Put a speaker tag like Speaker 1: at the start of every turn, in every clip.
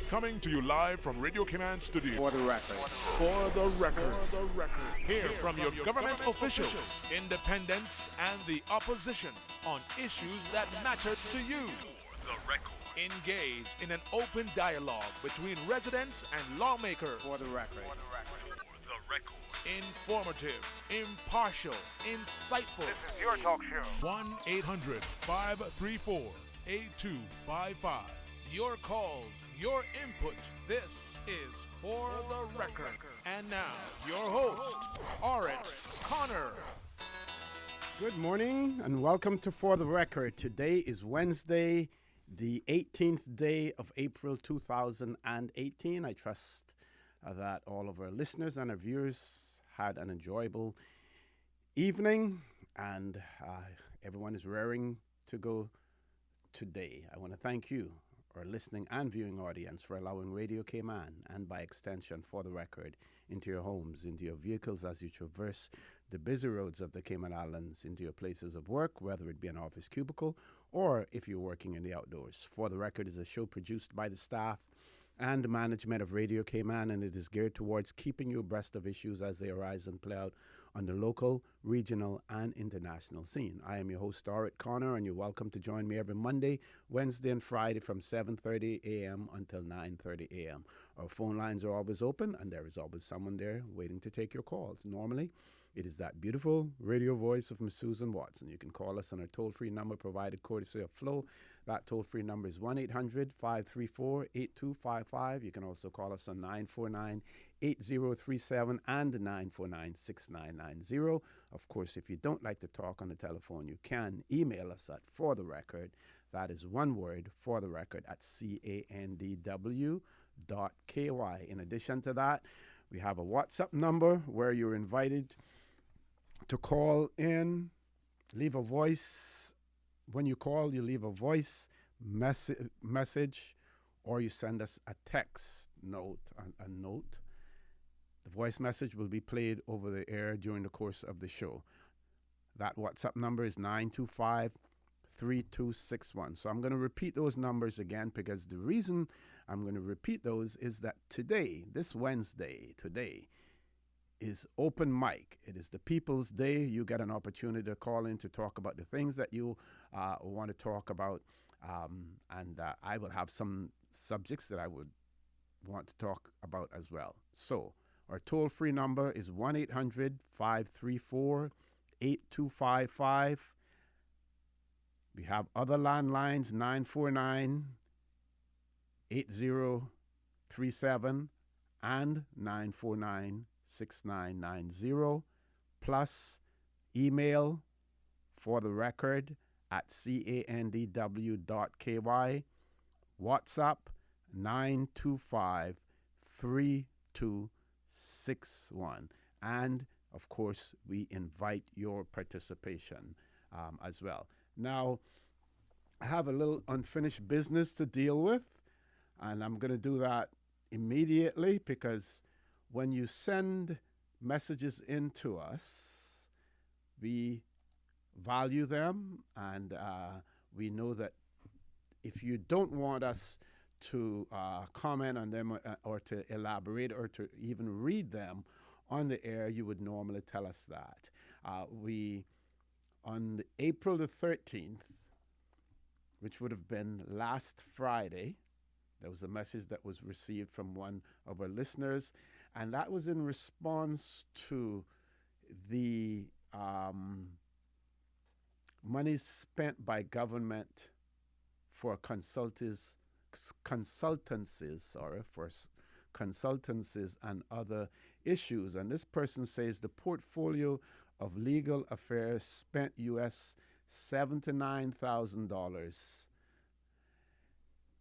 Speaker 1: Coming to you live from Radio Cayman Studio.
Speaker 2: For the record.
Speaker 1: For the record. Hear from your government officials, independents, and the opposition on issues that matter to you. The record. Engage in an open dialogue between residents and lawmakers.
Speaker 2: For the record.
Speaker 1: The record. Informative, impartial, insightful.
Speaker 3: This is your talk show.
Speaker 1: 1-800-534-8255. Your calls, your input. This is For the Record. And now, your host, Orit Connor.
Speaker 4: Good morning and welcome to For the Record. Today is Wednesday, the 18th day of April 2018. I trust that all of our listeners and our viewers had an enjoyable evening and everyone is raring to go today. I want to thank you, our listening and viewing audience, for allowing Radio Cayman and by extension For the Record into your homes, into your vehicles as you traverse the busy roads of the Cayman Islands, into your places of work, whether it be an office cubicle or if you're working in the outdoors. For the Record is a show produced by the staff and management of Radio Cayman, and it is geared towards keeping you abreast of issues as they arise and play out on the local, regional, and international scene. I am your host, Orit Connor, and you're welcome to join me every Monday, Wednesday, and Friday from 7:30 a.m. until 9:30 a.m. Our phone lines are always open, and there is always someone there waiting to take your calls. Normally, it is that beautiful radio voice of Miss Susan Watson. You can call us on our toll-free number provided courtesy of Flo. That toll-free number is 1-800-534-8255. You can also call us on 949-8037 and 949-6990. Of course, if you don't like to talk on the telephone, you can email us at For the Record. That is one word, For the Record, at candw.ky. In addition to that, we have a WhatsApp number where you're invited to call in, leave a voice. When you call, you leave a voice message, or you send us a text note, a note. The voice message will be played over the air during the course of the show. That WhatsApp number is 925-3261. So I'm going to repeat those numbers again because the reason I'm going to repeat those is that today, this Wednesday, today, is open mic. It is the People's Day. You get an opportunity to call in to talk about the things that you want to talk about. And I will have some subjects that I would want to talk about as well. So our toll-free number is 1-800-534-8255. We have other landlines, 949-8037 and 949-6990, plus email For the Record at candw.ky, WhatsApp 925-3261. And, of course, we invite your participation as well. Now, I have a little unfinished business to deal with, and I'm going to do that immediately because when you send messages in to us, we value them, and we know that if you don't want us to comment on them or to elaborate or to even read them on the air, you would normally tell us that. On April the 13th, which would have been last Friday, there was a message that was received from one of our listeners, and that was in response to the money spent by government for consultancies and other issues. And this person says the portfolio of legal affairs spent US $79,000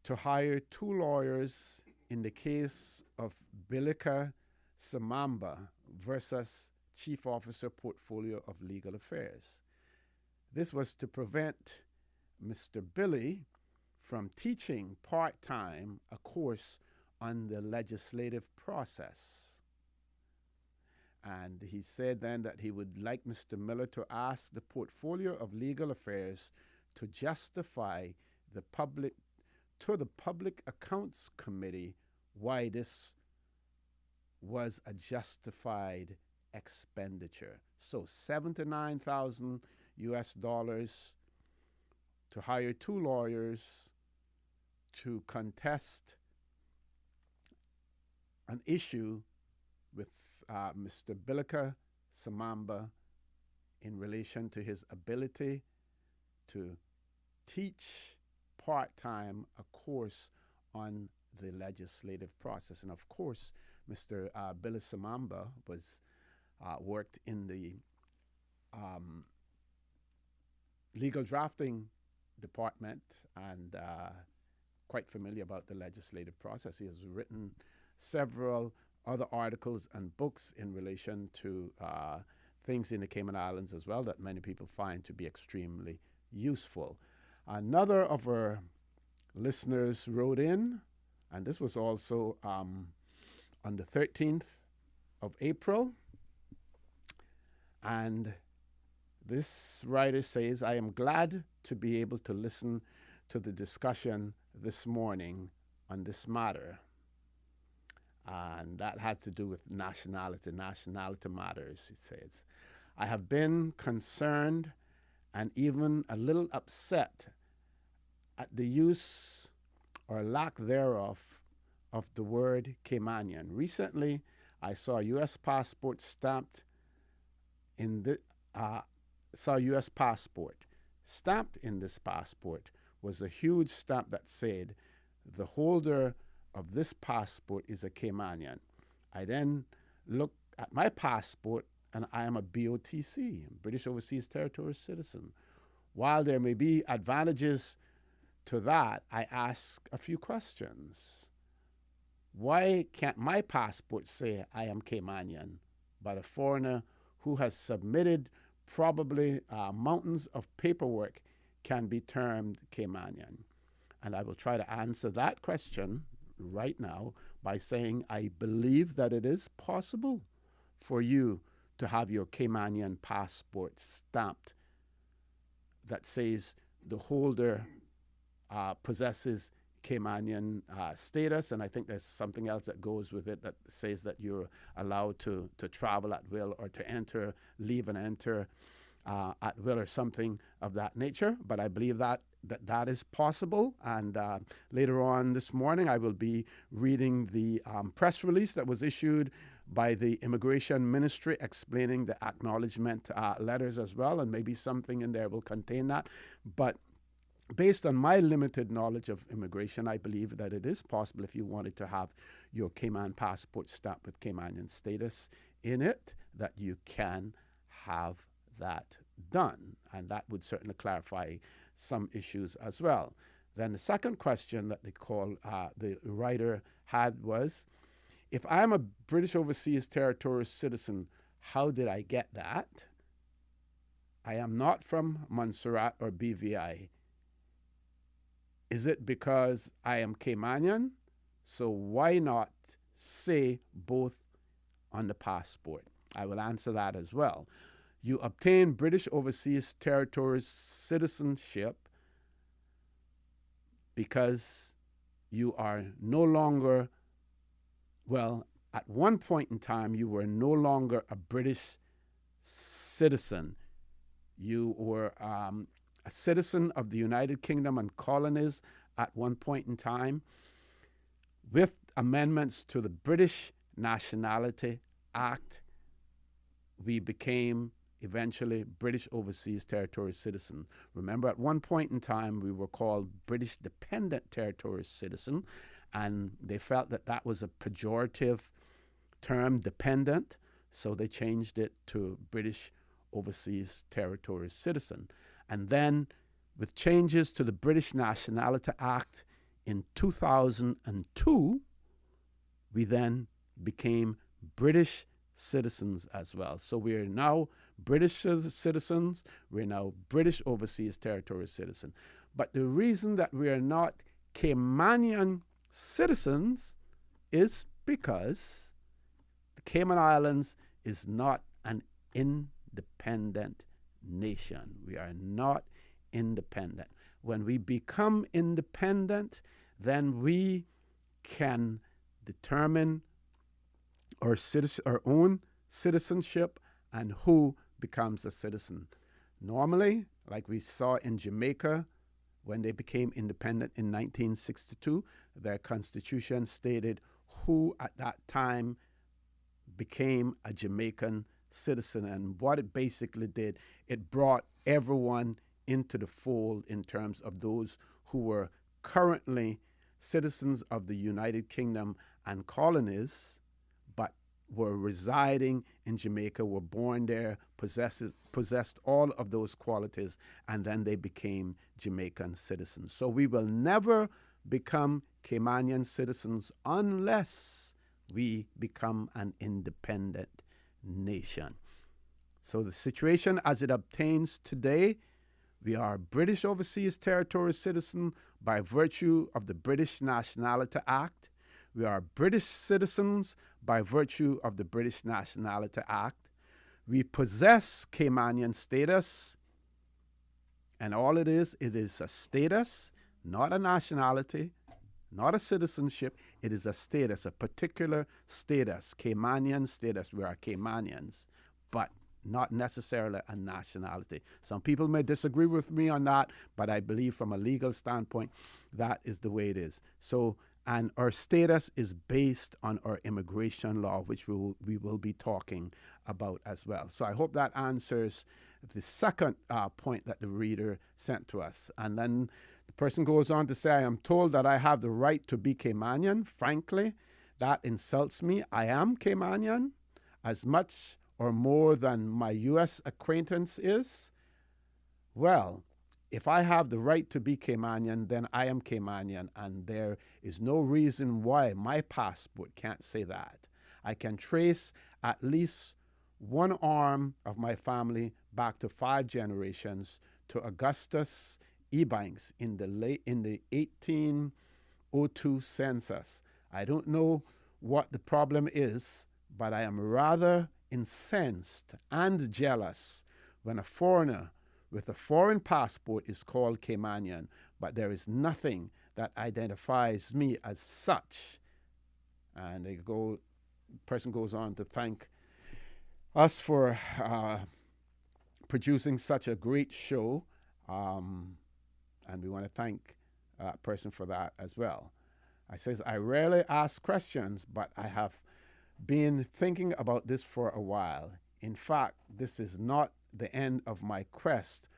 Speaker 4: to hire 2 lawyers in the case of Bilika Samamba versus Chief Officer Portfolio of Legal Affairs. This was to prevent Mr. Billy from teaching part-time a course on the legislative process. And he said then that he would like Mr. Miller to ask the Portfolio of Legal Affairs to justify the public to the Public Accounts Committee why this was a justified expenditure. So 79,000 US dollars to hire 2 lawyers to contest an issue with Mr. Bilika Samamba in relation to his ability to teach part-time a course on the legislative process. And of course, Mr. Bilika Samamba was worked in the legal drafting department and quite familiar about the legislative process. He has written several other articles and books in relation to things in the Cayman Islands as well that many people find to be extremely useful. Another of our listeners wrote in, and this was also on the 13th of April, and this writer says, I am glad to be able to listen to the discussion this morning on this matter. And that has to do with nationality. Nationality matters, he says. I have been concerned and even a little upset at the use or lack thereof of the word Caymanian. Recently, I saw a U.S. passport stamped in the U.S. passport. Stamped in this passport was a huge stamp that said, the holder of this passport is a Caymanian. I then looked at my passport and I am a BOTC, British Overseas Territorial Citizen. While there may be advantages to that, I ask a few questions. Why can't my passport say I am Caymanian, but a foreigner who has submitted probably mountains of paperwork can be termed Caymanian? And I will try to answer that question right now by saying I believe that it is possible for you to have your Caymanian passport stamped that says the holder possesses Caymanian status, and I think there's something else that goes with it that says that you're allowed to travel at will or to enter, leave and enter at will or something of that nature. But I believe that is possible, and later on this morning I will be reading the press release that was issued by the Immigration Ministry explaining the acknowledgement letters as well, and maybe something in there will contain that. But based on my limited knowledge of immigration, I believe that it is possible, if you wanted to have your Cayman passport stamped with Caymanian status in it, that you can have that done. And that would certainly clarify some issues as well. Then the second question that the writer had was, if I'm a British Overseas Territorial Citizen, how did I get that? I am not from Montserrat or BVI. Is it because I am Caymanian? So why not say both on the passport? I will answer that as well. You obtain British Overseas Territory citizenship because you are no longer, well, at one point in time, you were no longer a British citizen. You were a citizen of the United Kingdom and colonies at one point in time. With amendments to the British Nationality Act, we became eventually British Overseas Territory Citizen. Remember, at one point in time, we were called British Dependent Territory Citizen, and they felt that that was a pejorative term, dependent, so they changed it to British Overseas Territory Citizen. And then, with changes to the British Nationality Act in 2002, we then became British citizens as well. So we are now British citizens, we're now British Overseas Territory Citizen. But the reason that we are not Caymanian citizens is because the Cayman Islands is not an independent nation. We are not independent. When we become independent, then we can determine our own citizenship and who becomes a citizen. Normally, like we saw in Jamaica when they became independent in 1962, their constitution stated who at that time became a Jamaican citizen. And what it basically did, it brought everyone into the fold in terms of those who were currently citizens of the United Kingdom and colonies, but were residing in Jamaica, were born there, possessed all of those qualities, and then they became Jamaican citizens. So we will never become Caymanian citizens unless we become an independent nation. So the situation as it obtains today, we are British Overseas Territory citizen by virtue of the British Nationality Act. We are British citizens by virtue of the British Nationality Act. We possess Caymanian status, and all it is a status, not a nationality, not a citizenship. It is a status, a particular status, Caymanian status. We are Caymanians, but not necessarily a nationality. Some people may disagree with me on that, but I believe from a legal standpoint, that is the way it is. So, and our status is based on our immigration law, which we will be talking about as well. So I hope that answers the second point that the reader sent to us. And then the person goes on to say, I am told that I have the right to be Caymanian. Frankly, that insults me. I am Caymanian as much or more than my U.S. acquaintance is. Well, if I have the right to be Caymanian, then I am Caymanian, and there is no reason why my passport can't say that. I can trace at least one arm of my family back to 5 generations to Augustus Ebanks in the 1802 census. I don't know what the problem is, but I am rather incensed and jealous when a foreigner with a foreign passport is called Caymanian, but there is nothing that identifies me as such. And person goes on to thank us for producing such a great show, and we want to thank a person for that as well. I says, I rarely ask questions, but I have been thinking about this for a while. In fact, this is not the end of my quest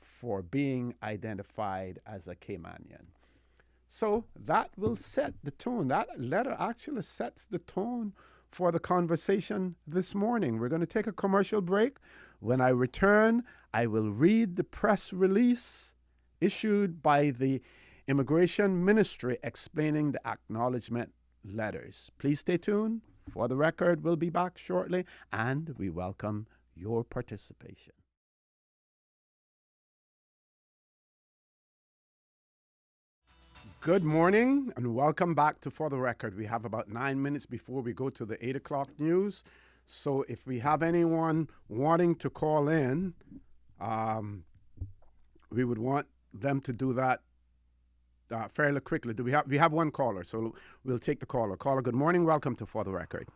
Speaker 4: for being identified as a Caymanian. So that will set the tone. That letter actually sets the tone for the conversation this morning. We're going to take a commercial break. When I return, I will read the press release issued by the Immigration Ministry explaining the acknowledgement letters. Please stay tuned. For the record, we'll be back shortly, and we welcome your participation. Good morning, and welcome back to For the Record. We have about 9 minutes before we go to the 8 o'clock news. So if we have anyone wanting to call in, we would want them to do that fairly quickly. We have one caller, so we'll take the caller. Caller, good morning. Welcome to For the Record.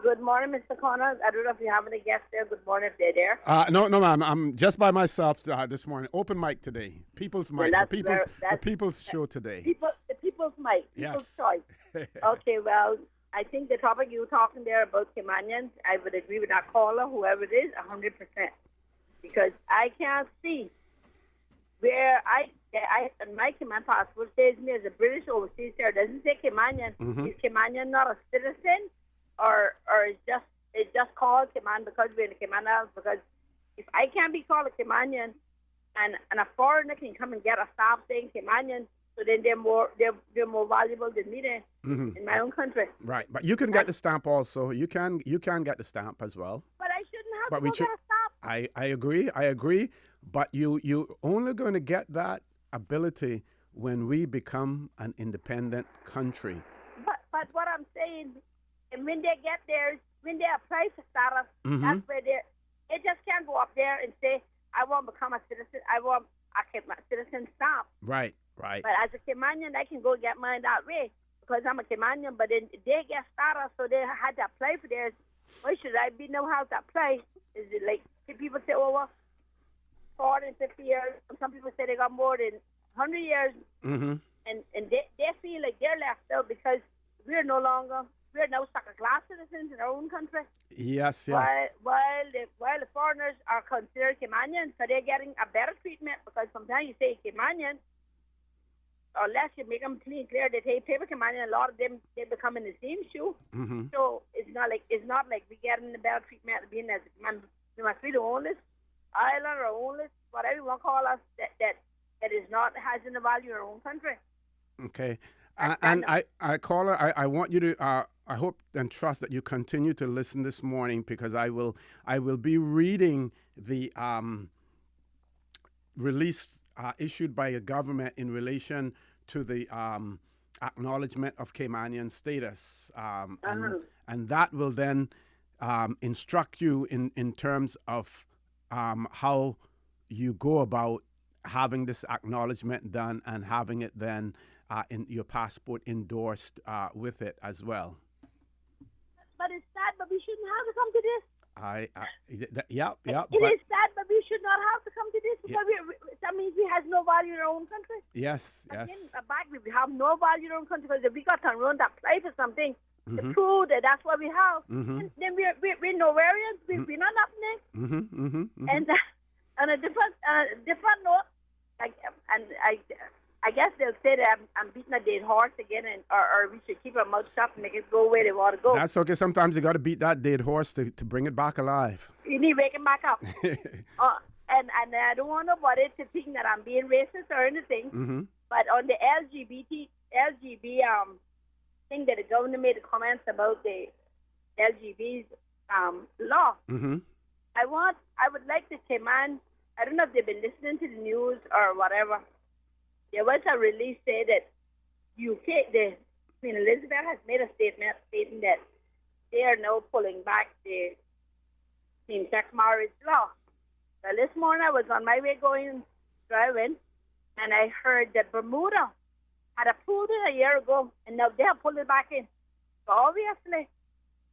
Speaker 2: Good morning, Mr. Connors. I don't know if you have any guests there. Good morning if they're there.
Speaker 4: No, ma'am. I'm just by myself this morning. Open mic today. People's mic.
Speaker 2: Well,
Speaker 4: the people's show today.
Speaker 2: The people's mic. People's
Speaker 4: Yes.
Speaker 2: choice. Okay, well, I think the topic you were talking there about Caymanians, I would agree with that caller, whoever it is, 100%. Because I can't see where my Cayman passport says me as a British overseas there. It doesn't say Caymanian. Is Caymanian not a citizen? Or it's just called Cayman because we're in the Cayman Islands? Because if I can't be called a Caymanian and a foreigner can come and get a stamp saying Caymanian, so then they're more valuable than me then in my own country.
Speaker 4: Right, but you can get the stamp also. You can get the stamp as well.
Speaker 2: But I shouldn't have
Speaker 4: But
Speaker 2: to
Speaker 4: we
Speaker 2: go get a stamp.
Speaker 4: I agree. But you only going to get that ability when we become an independent country.
Speaker 2: But what I'm saying, and when they get there, when they apply for status, that's where they just can't go up there and say, I want to become a citizen. I want a citizen stamp.
Speaker 4: Right. Right.
Speaker 2: But as a Caymanian, I can go get mine that way because I'm a Caymanian. But then they get started, so they had to apply for theirs. Why should I be no how to apply? Is it like people say, oh, well, 40 and 50 years? Some people say they got more than 100 years.
Speaker 4: Mm-hmm.
Speaker 2: And they feel like they're left out because we're now second-class citizens in our own country.
Speaker 4: Yes,
Speaker 2: While,
Speaker 4: yes.
Speaker 2: while the foreigners are considered Caymanians, so they're getting a better treatment because sometimes you say Caymanian, unless you make them clear that hey, paper Caymanian, a lot of them they become in the same shoe.
Speaker 4: Mm-hmm.
Speaker 2: So it's not like we getting the better treatment of being as a Caymanian. We must be the only island or only whatever you want to call us that is not has any value in our own country.
Speaker 4: Okay. And I caller, I want you to, I hope and trust that you continue to listen this morning because I will be reading the release issued by a government in relation to the acknowledgement of Caymanian status. And that will then instruct you in terms of how you go about having this acknowledgement done and having it then in your passport endorsed with it as well.
Speaker 2: But it's sad, but we shouldn't have to come to this.
Speaker 4: Yeah.
Speaker 2: It is sad, but we should not have to come to this because that means we has no value in our own country.
Speaker 4: Yes.
Speaker 2: Again, back we have no value in our own country because if we got to run that play for something to prove that that's what we have, then we're Nowhereans. We're not happening. And on a different note, I guess they'll say that I'm beating a dead horse again, or we should keep our mouth shut and make it go where they want to go.
Speaker 4: That's okay. Sometimes you got to beat that dead horse to bring it back alive.
Speaker 2: You need to wake him back up. And I don't want nobody to think that I'm being racist or anything. But on the LGB thing that the governor made comments about the LGB's law. I would like to Cayman. I don't know if they've been listening to the news or whatever. There was a release say that Queen Elizabeth has made a statement stating that they are now pulling back the same-sex marriage law. So this morning I was on my way driving, and I heard that Bermuda had approved it a year ago, and now they have pulled it back in. So obviously,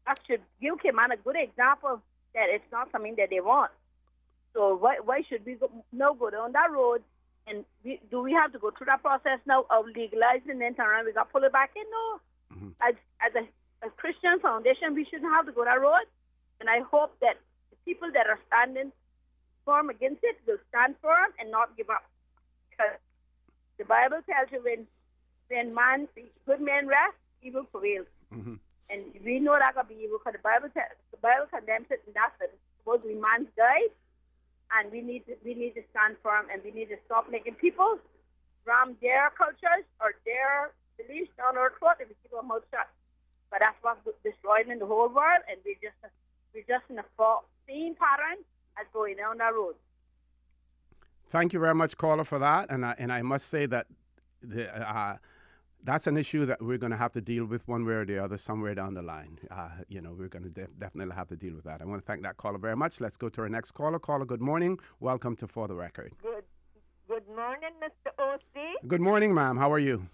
Speaker 2: that should give Cayman a good example that it's not something that they want. So why should we go down that road? And do we have to go through that process now of legalizing and then turn around? We got to pull it back in? No. As a Christian foundation, we shouldn't have to go that road. And I hope that the people that are standing firm against it will stand firm and not give up. Because the Bible tells you when good men rest, evil prevails. And we know that going to be evil because the Bible condemns it, and that's supposed to be man's guide. And we need to stand firm, and we need to stop making people ram their cultures or their beliefs down our throat if we keep our mouth shut. But that's what's destroying the whole world, and we're just in the same pattern as going down that road.
Speaker 4: Thank you very much, caller, for that. And I must say that that's an issue that we're going to have to deal with one way or the other somewhere down the line. We're going to definitely have to deal with that. I want to thank that caller very much. Let's go to our next caller. Caller, good morning. Welcome to For the Record.
Speaker 3: Good morning, Mr. O.C.
Speaker 4: Good morning, ma'am. How are you?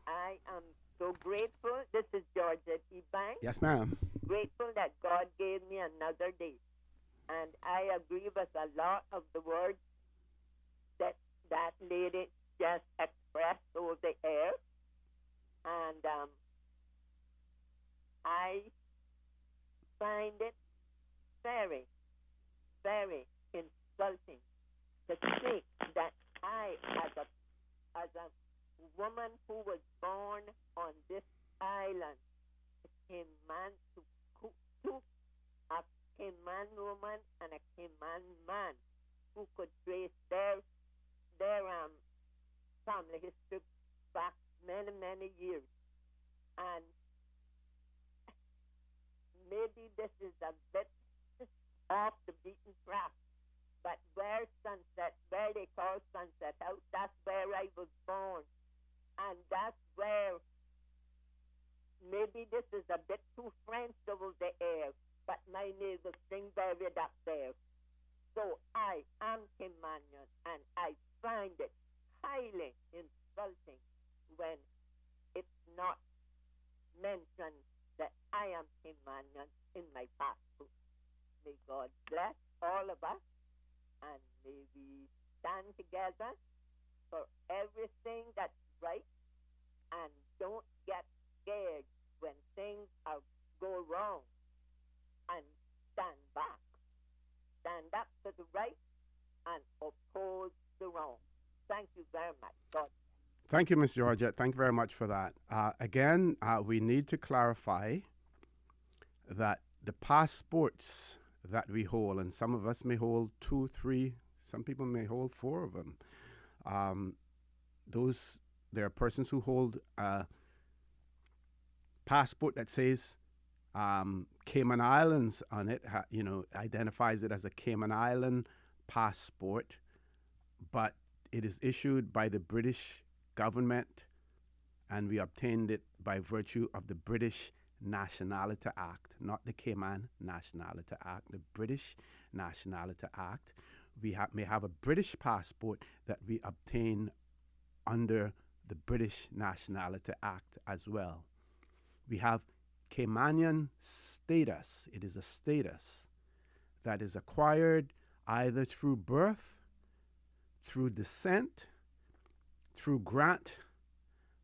Speaker 3: I am so grateful. This is Georgia Ebank.
Speaker 4: Yes, ma'am.
Speaker 3: Grateful that God gave me another day. And I agree with a lot of the words that lady just expressed over the air. And I find it very, very insulting to think that I, as a woman who was born on this island, a Cayman a Cayman woman and a Cayman man who could trace their family history back many, many years. And maybe this is a bit off the beaten track, but where they call Sunset House, that's where I was born. And that's where maybe this is a bit too French over the air, but my navel string buried up there. So I am Caymanian, and I find it highly insulting insulting when it's not mentioned that I am Caymanian in my passport. May God bless all of us, and may we stand together for everything that's right, and don't get scared when things go wrong, and stand back. Stand up to the right and oppose the wrong. Thank you very much. God.
Speaker 4: Thank you, Ms. Georgette. Thank you very much for that. Again, we need to clarify that the passports that we hold, and some of us may hold 2, 3, some people may hold 4 of them. There are persons who hold a passport that says Cayman Islands on it, identifies it as a Cayman Island passport, but it is issued by the British government, and we obtained it by virtue of the British Nationality Act, not the Cayman Nationality Act, the British Nationality Act. We may have a British passport that we obtain under the British Nationality Act as well. We have Caymanian status. It is a status that is acquired either through birth, through descent, through grant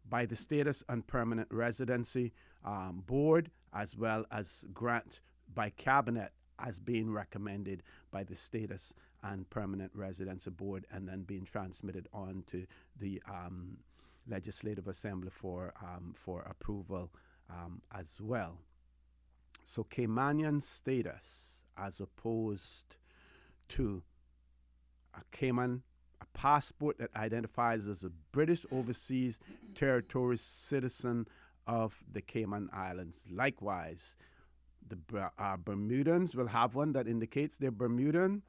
Speaker 4: by the Status and Permanent Residency Board, as well as grant by Cabinet as being recommended by the Status and Permanent Residency Board, and then being transmitted on to the Legislative Assembly for approval as well. So Caymanian status, as opposed to a passport that identifies as a British Overseas Territories citizen of the Cayman Islands. Likewise, the Bermudans will have one that indicates they're Bermudan.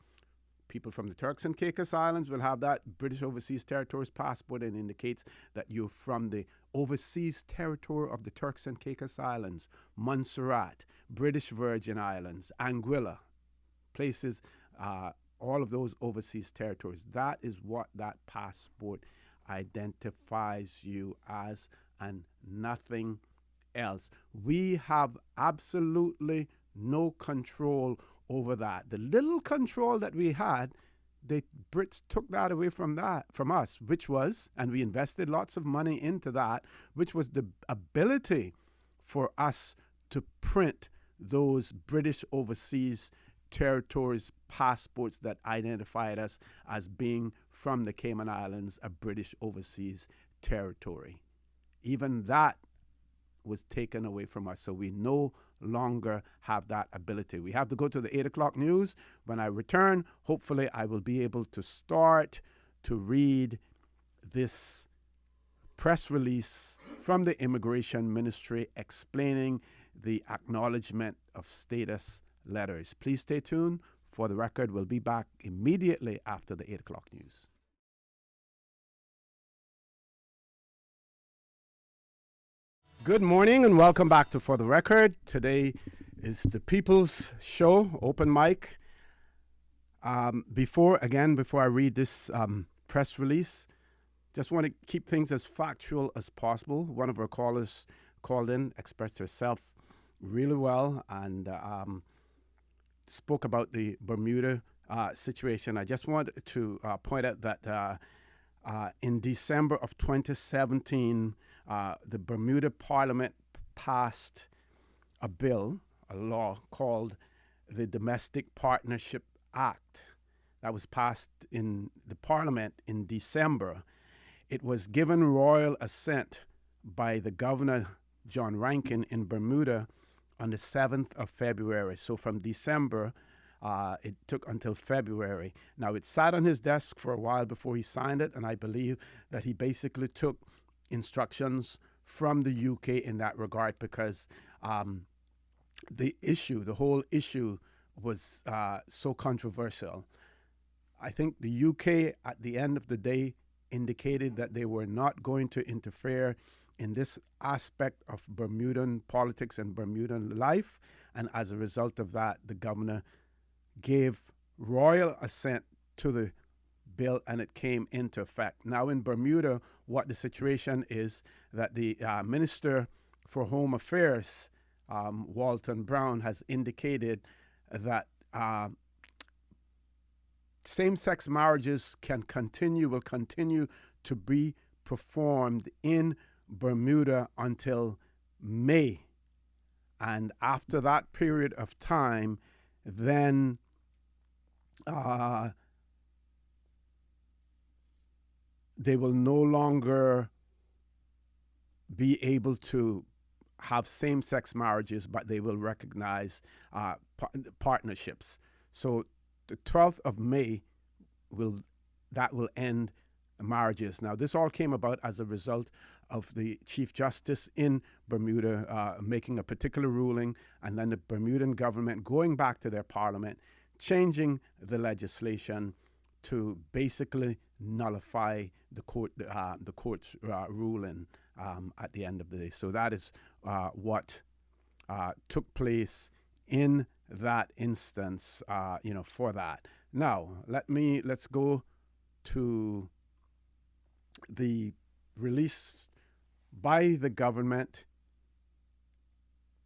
Speaker 4: People from the Turks and Caicos Islands will have that British Overseas Territories passport, and indicates that you're from the overseas territory of the Turks and Caicos Islands, Montserrat, British Virgin Islands, Anguilla, places, all of those overseas territories. That is what that passport identifies you as, and nothing else. We have absolutely no control over that. The little control that we had, the Brits took that away from us, which was, and we invested lots of money into that, which was the ability for us to print those British Overseas Territories passports that identified us as being from the Cayman Islands, a British Overseas Territory. Even that was taken away from us, so we no longer have that ability. We have to go to the 8 o'clock news. When I return, hopefully I will be able to start to read this press release from the Immigration Ministry explaining the acknowledgement of status letters. Please stay tuned. For the record, we'll be back immediately after the 8 o'clock news. Good morning and welcome back to For the Record. Today is the People's Show, open mic. Before I read this press release, just want to keep things as factual as possible. One of our callers called in, expressed herself really well, and spoke about the Bermuda situation. I just want to point out that in December of 2017, the Bermuda Parliament passed a law called the Domestic Partnership Act. That was passed in the Parliament in December. It was given royal assent by the Governor, John Rankin, in Bermuda on the 7th of February. So from December, it took until February. Now, it sat on his desk for a while before he signed it, and I believe that he basically took instructions from the UK in that regard, because the whole issue was so controversial. I think the UK, at the end of the day, indicated that they were not going to interfere in this aspect of Bermudan politics and Bermudan life. And as a result of that, the governor gave royal assent to the bill and it came into effect. Now in Bermuda, what the situation is that the Minister for Home Affairs, Walton Brown, has indicated that same-sex marriages will continue to be performed in Bermuda until May. And after that period of time, then they will no longer be able to have same-sex marriages, but they will recognize partnerships. So the 12th of May will end marriages. Now, this all came about as a result of the Chief Justice in Bermuda making a particular ruling, and then the Bermudan government going back to their parliament, changing the legislation to basically nullify the court's ruling at the end of the day. So that is what took place in that instance, for that. Now, let's go to the release by the government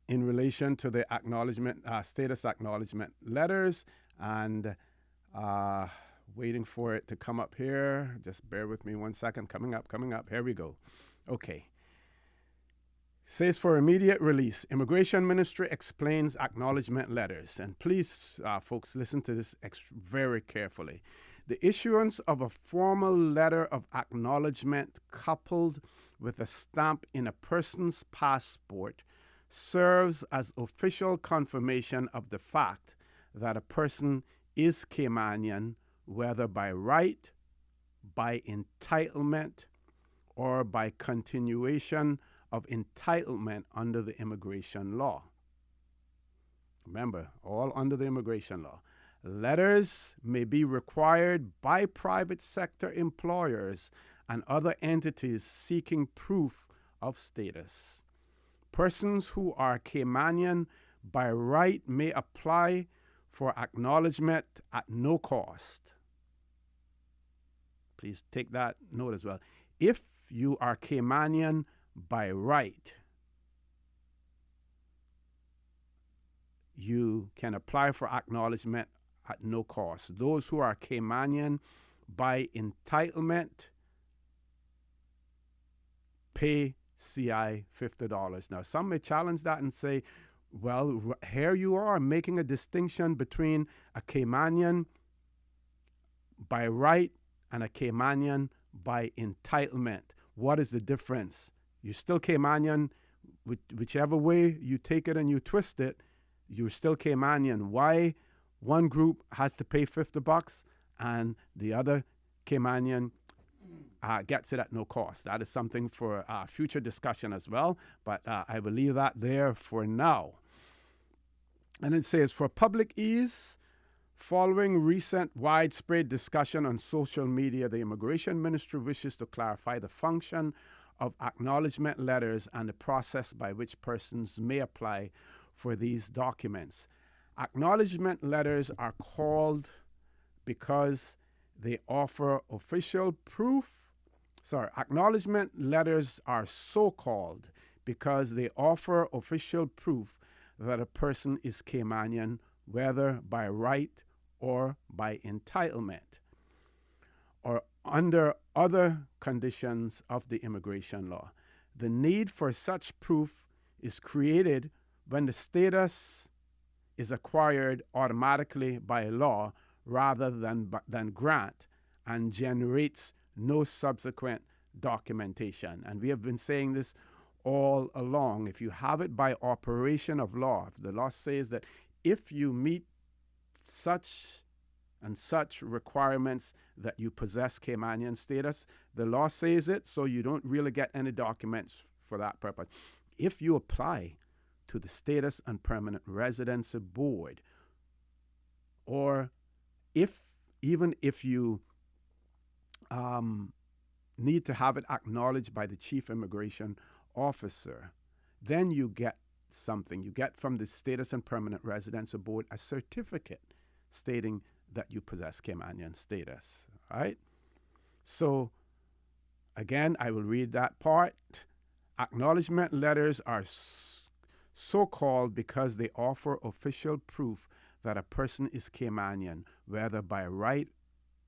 Speaker 4: in relation to the status acknowledgement letters, and waiting for it to come up here. Just bear with me 1 second. Coming up. Here we go. Okay. Says for immediate release, Immigration Ministry explains acknowledgement letters. And please, folks, listen to this very carefully. The issuance of a formal letter of acknowledgement coupled with a stamp in a person's passport serves as official confirmation of the fact that a person is Caymanian, whether by right, by entitlement, or by continuation of entitlement under the immigration law. Remember, all under the immigration law. Letters may be required by private sector employers and other entities seeking proof of status. Persons who are Caymanian by right may apply for acknowledgement at no cost. Please take that note as well. If you are Caymanian by right, you can apply for acknowledgement at no cost. Those who are Caymanian by entitlement pay CI $50. Now, some may challenge that and say, well, here you are making a distinction between a Caymanian by right and a Caymanian by entitlement. What is the difference? You're still Caymanian. Whichever way you take it and you twist it, you're still Caymanian. Why one group has to pay $50 and the other Caymanian gets it at no cost? That is something for future discussion as well, but I will leave that there for now. And it says, for public ease, following recent widespread discussion on social media, the Immigration Ministry wishes to clarify the function of acknowledgement letters and the process by which persons may apply for these documents. Acknowledgement letters are called because they offer official proof. Acknowledgement letters are so called because they offer official proof that a person is Caymanian, whether by right or by entitlement, or under other conditions of the immigration law. The need for such proof is created when the status is acquired automatically by law rather than grant, and generates no subsequent documentation. And we have been saying this all along. If you have it by operation of law, if the law says that if you meet such and such requirements that you possess Caymanian status, the law says it, so you don't really get any documents for that purpose. If you apply to the Status and Permanent Residency Board, or even if you need to have it acknowledged by the Chief Immigration Officer, then you get something. You get from the Status and Permanent Residency Board a certificate stating that you possess Caymanian status. right? So, again, I will read that part. Acknowledgement letters are so called because they offer official proof that a person is Caymanian, whether by right,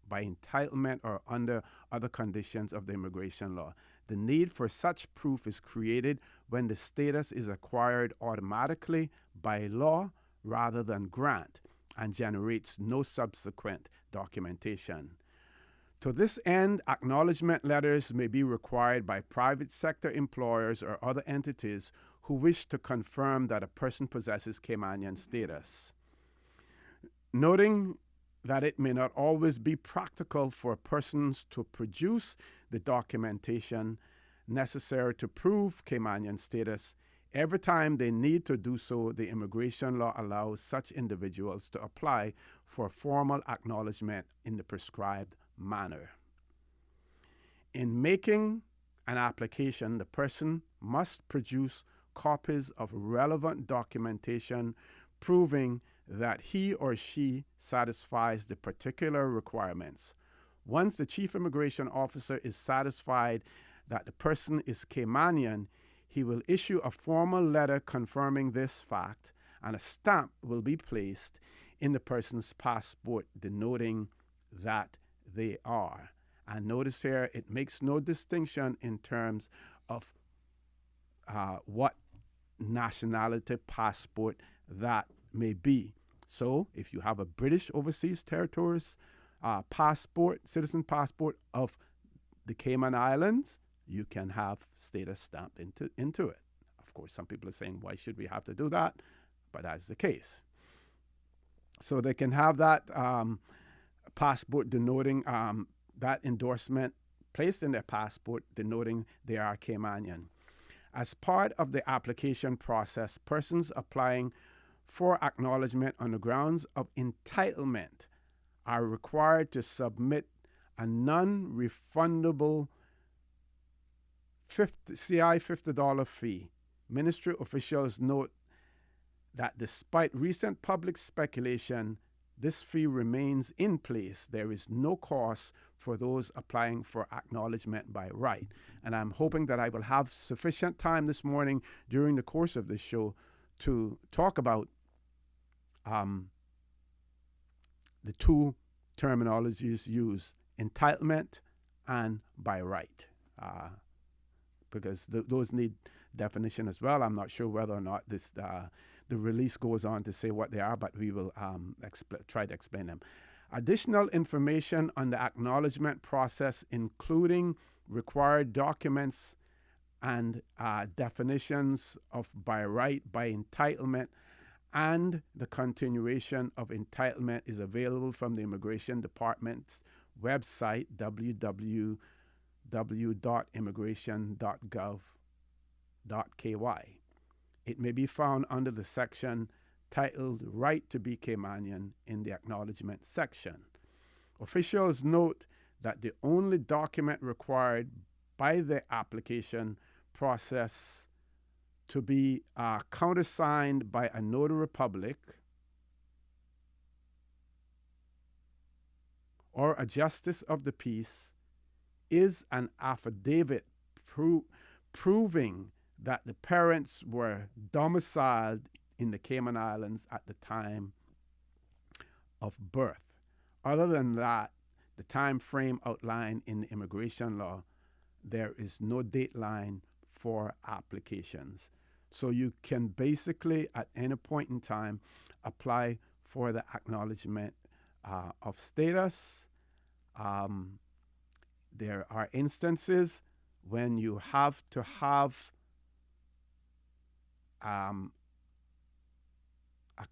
Speaker 4: by entitlement, or under other conditions of the immigration law. The need for such proof is created when the status is acquired automatically by law rather than grant and generates no subsequent documentation. To this end, acknowledgement letters may be required by private sector employers or other entities who wish to confirm that a person possesses Caymanian status. Noting that it may not always be practical for persons to produce the documentation necessary to prove Caymanian status, every time they need to do so, the immigration law allows such individuals to apply for formal acknowledgement in the prescribed manner. In making an application, the person must produce copies of relevant documentation proving that he or she satisfies the particular requirements. Once the chief immigration officer is satisfied that the person is Caymanian, he will issue a formal letter confirming this fact, and a stamp will be placed in the person's passport denoting that they are. And notice here, it makes no distinction in terms of what nationality passport that may be. So if you have a British Overseas Territories passport, citizen passport of the Cayman Islands, you can have status stamped into it. Of course, some people are saying, why should we have to do that? But that's the case. So they can have that passport denoting that endorsement placed in their passport denoting they are Caymanian. As part of the application process, persons applying for acknowledgement on the grounds of entitlement are required to submit a non-refundable CI $50 fee. Ministry officials note that despite recent public speculation, this fee remains in place. There is no cost for those applying for acknowledgement by right. And I'm hoping that I will have sufficient time this morning during the course of this show to talk about the two terminologies used, entitlement and by right, because those need definition as well. I'm not sure whether or not this the release goes on to say what they are, but we will try to explain them. Additional information on the acknowledgement process, including required documents and definitions of by right, by entitlement, and the continuation of entitlement is available from the Immigration Department's website, www.immigration.gov.ky. It may be found under the section titled Right to be Caymanian in the Acknowledgement section. Officials note that the only document required by the application process to be countersigned by a notary public or a justice of the peace is an affidavit proving that the parents were domiciled in the Cayman Islands at the time of birth. Other than that, the time frame outlined in the immigration law, there is no dateline for applications. So you can basically, at any point in time, apply for the acknowledgement of status. There are instances when you have to have a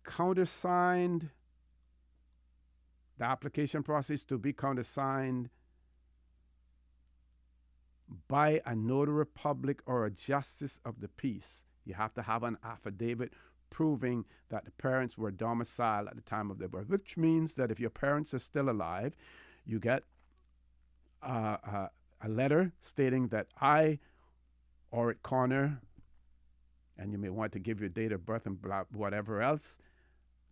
Speaker 4: countersigned, the application process to be countersigned by a notary public or a justice of the peace. You have to have an affidavit proving that the parents were domiciled at the time of their birth, which means that if your parents are still alive, you get a letter stating that I, Orrit Connor, and you may want to give your date of birth and blah, whatever else,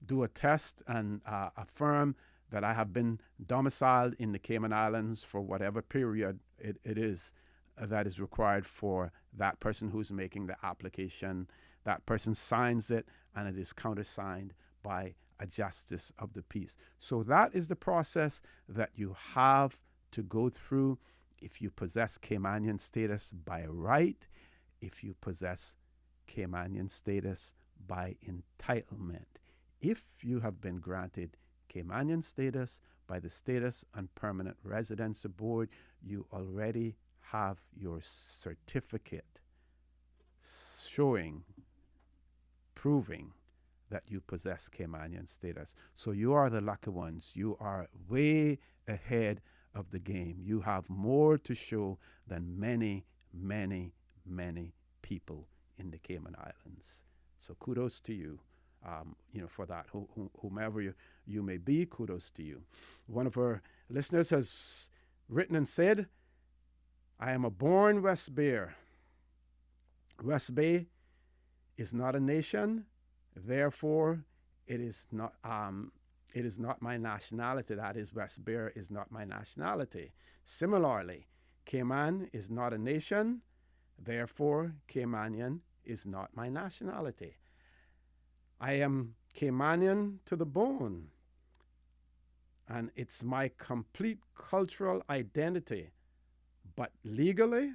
Speaker 4: do a test and affirm that I have been domiciled in the Cayman Islands for whatever period it is that is required for that person who's making the application. That person signs it, and it is countersigned by a justice of the peace. So that is the process that you have to go through if you possess Caymanian status by right, if you possess Caymanian status by entitlement. If you have been granted Caymanian status by the Status and Permanent Residency Board, you already have your certificate showing, proving that you possess Caymanian status. So you are the lucky ones. You are way ahead of the game. You have more to show than many, many, many people in the Cayman Islands. So kudos to you, for that. Whomever you may be, kudos to you. One of our listeners has written and said, I am a born West Bayer. West Bay is not a nation, therefore it is not my nationality. That is, West Bayer is not my nationality. Similarly, Cayman is not a nation, therefore Caymanian is not my nationality. I am Caymanian to the bone, and it's my complete cultural identity. But legally,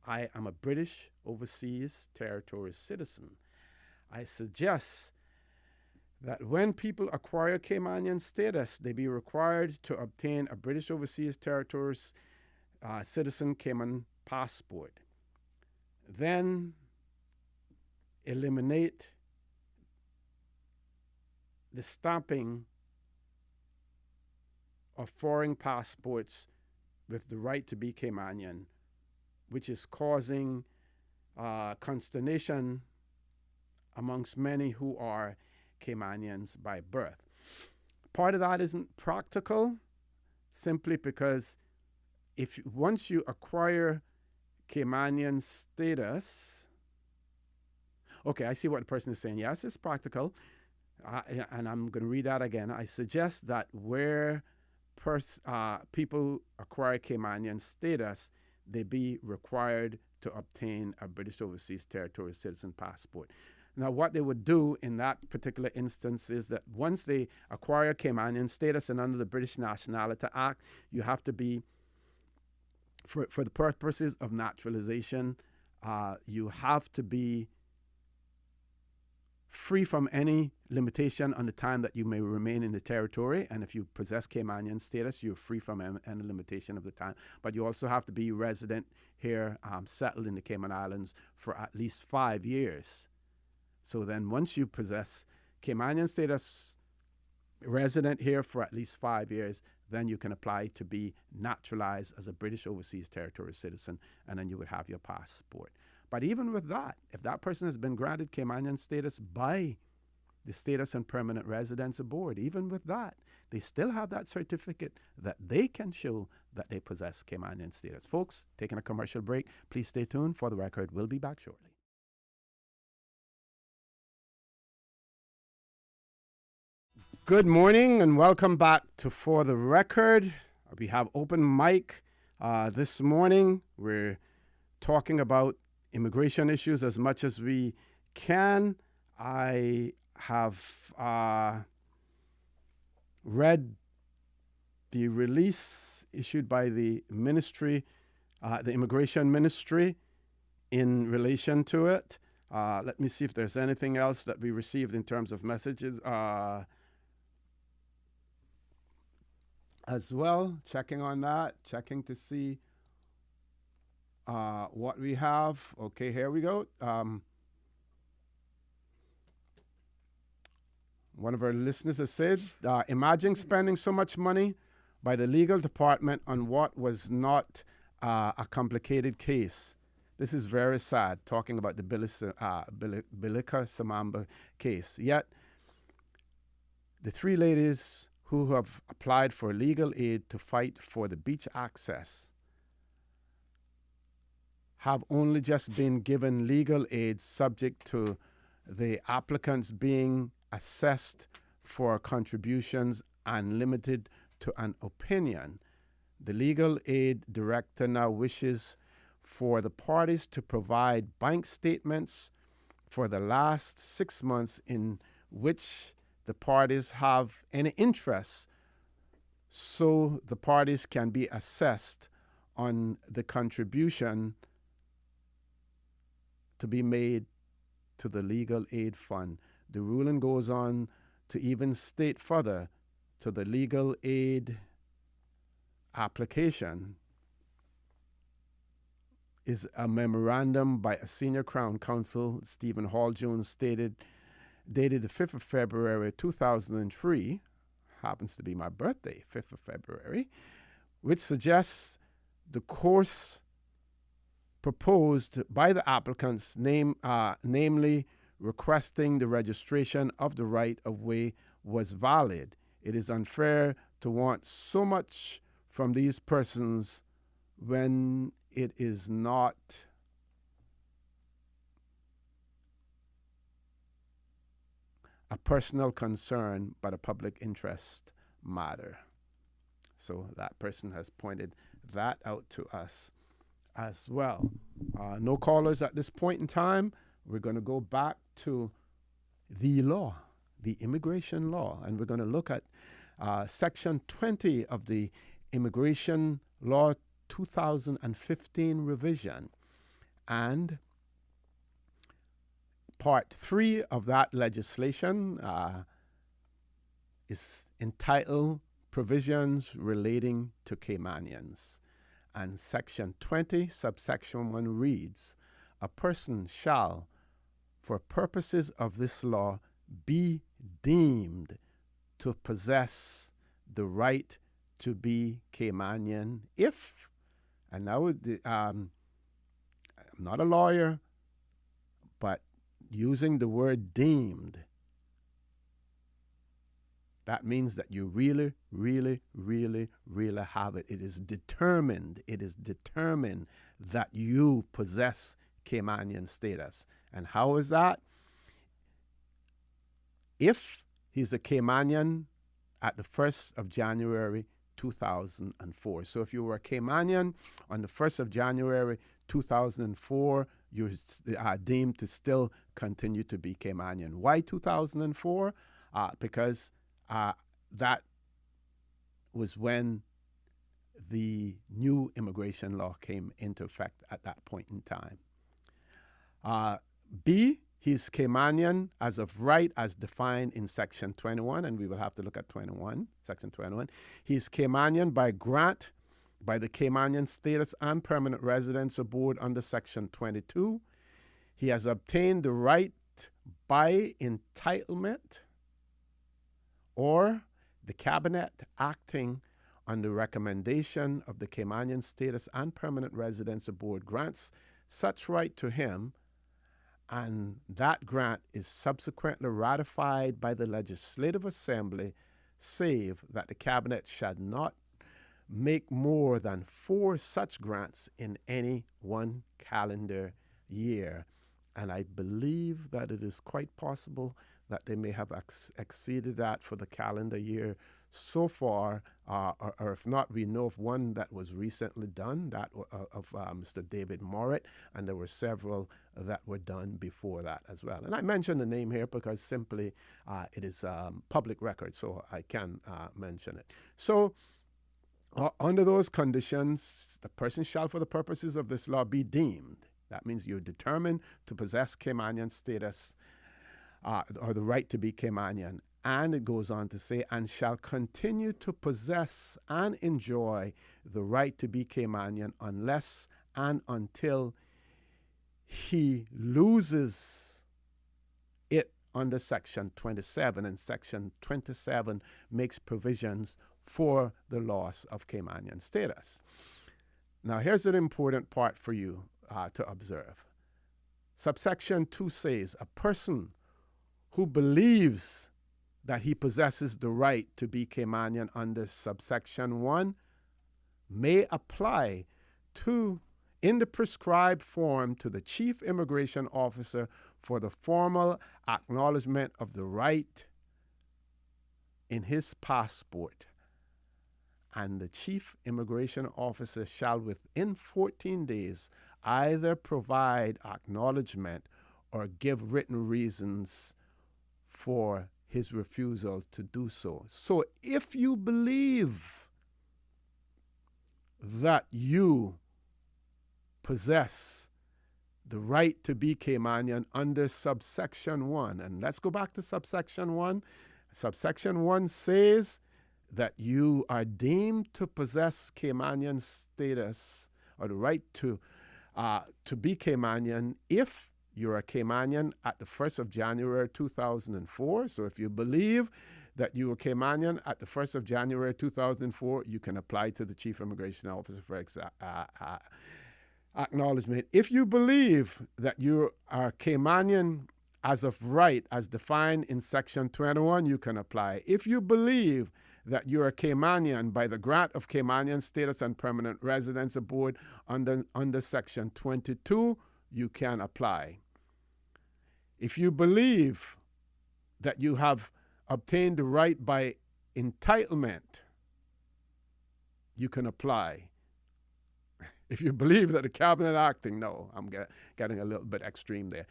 Speaker 4: I am a British Overseas Territory citizen. I suggest that when people acquire Caymanian status, they be required to obtain a British Overseas Territories citizen Cayman passport. Then eliminate the stamping of foreign passports with the right to be Caymanian, which is causing consternation amongst many who are Caymanians by birth. Part of that isn't practical, simply because once you acquire Caymanian status, okay, I see what the person is saying. Yes, it's practical, and I'm going to read that again. I suggest that where people acquire Caymanian status, they be required to obtain a British Overseas Territory citizen passport. Now, what they would do in that particular instance is that once they acquire Caymanian status, and under the British Nationality Act, you have to be, for the purposes of naturalization, you have to be free from any limitation on the time that you may remain in the territory. And if you possess Caymanian status, you're free from any limitation of the time. But you also have to be resident here, settled in the Cayman Islands for at least 5 years. So then once you possess Caymanian status, resident here for at least 5 years, then you can apply to be naturalized as a British Overseas Territory citizen, and then you would have your passport. But even with that, if that person has been granted Caymanian status by the Status and Permanent Residency Board, even with that, they still have that certificate that they can show that they possess Caymanian status. Folks, taking a commercial break. Please stay tuned. For the Record, we'll be back shortly. Good morning and welcome back to For the Record. We have open mic this morning. We're talking about immigration issues as much as we can. I have read the release issued by the ministry, the immigration ministry, in relation to it. Let me see if there's anything else that we received in terms of messages as well. Checking on that, checking to see what we have. Okay, here we go. One of our listeners has said, imagine spending so much money by the legal department on what was not a complicated case. This is very sad, talking about the Bilika Samamba case. Yet, the three ladies who have applied for legal aid to fight for the beach access have only just been given legal aid, subject to the applicants being assessed for contributions and limited to an opinion. The legal aid director now wishes for the parties to provide bank statements for the last 6 months in which the parties have any interest, so the parties can be assessed on the contribution to be made to the legal aid fund. The ruling goes on to even state further to the legal aid application is a memorandum by a senior Crown Counsel, Stephen Hall Jones, dated the 5th of February 2003, happens to be my birthday, 5th of February, which suggests the course proposed by the applicants, namely requesting the registration of the right of way, was valid. It is unfair to want so much from these persons when it is not a personal concern but a public interest matter. So that person has pointed that out to us as well. No callers at this point in time. We're going to go back to the law, the immigration law, and we're going to look at Section 20 of the Immigration Law 2015 revision. And Part 3 of that legislation is entitled Provisions Relating to Caymanians. And Section 20, subsection 1 reads, a person shall, for purposes of this law, be deemed to possess the right to be Caymanian if, and now I'm not a lawyer, but using the word deemed, that means that you really, really, really, really have it. It is determined that you possess Caymanian status. And how is that? If he's a Caymanian at the 1st of January 2004. So if you were a Caymanian on the 1st of January 2004, you're deemed to still continue to be Caymanian. Why 2004? Because that was when the new immigration law came into effect at that point in time. B, he's Caymanian as of right as defined in Section 21, and we will have to look at Section 21. He's Caymanian by grant by the Caymanian Status and Permanent Residence Board under Section 22. He has obtained the right by entitlement, or the Cabinet acting on the recommendation of the Caymanian Status and Permanent Residence Board grants such right to him, and that grant is subsequently ratified by the Legislative Assembly, save that the Cabinet shall not make more than 4 such grants in any one calendar year. And I believe that it is quite possible that they may have exceeded that for the calendar year so far, or if not, we know of one that was recently done, that of Mr. David Morritt, and there were several that were done before that as well. And I mention the name here because simply it is public record, so I can mention it. So under those conditions, the person shall, for the purposes of this law, be deemed. That means you're determined to possess Caymanian status, or the right to be Caymanian. And it goes on to say, and shall continue to possess and enjoy the right to be Caymanian unless and until he loses it under Section 27. And Section 27 makes provisions for the loss of Caymanian status. Now, here's an important part for you to observe. Subsection 2 says, a person who believes that he possesses the right to be Caymanian under subsection 1 may apply in the prescribed form to the Chief Immigration Officer for the formal acknowledgement of the right in his passport, and the chief immigration officer shall within 14 days either provide acknowledgement or give written reasons for his refusal to do so. So if you believe that you possess the right to be Caymanian under subsection 1, and let's go back to subsection 1. Subsection 1 says that you are deemed to possess Caymanian status, or the right to be Caymanian, if you're a Caymanian at the 1st of January 2004. So if you believe that you were Caymanian at the 1st of January 2004, you can apply to the Chief Immigration Officer for acknowledgement. If you believe that you are Caymanian as of right, as defined in Section 21, you can apply. If you believe that you are Caymanian by the grant of Caymanian status and permanent residence aboard under Section 22, you can apply. If you believe that you have obtained the right by entitlement, you can apply. If you believe that the cabinet acting, no, I'm getting a little bit extreme there.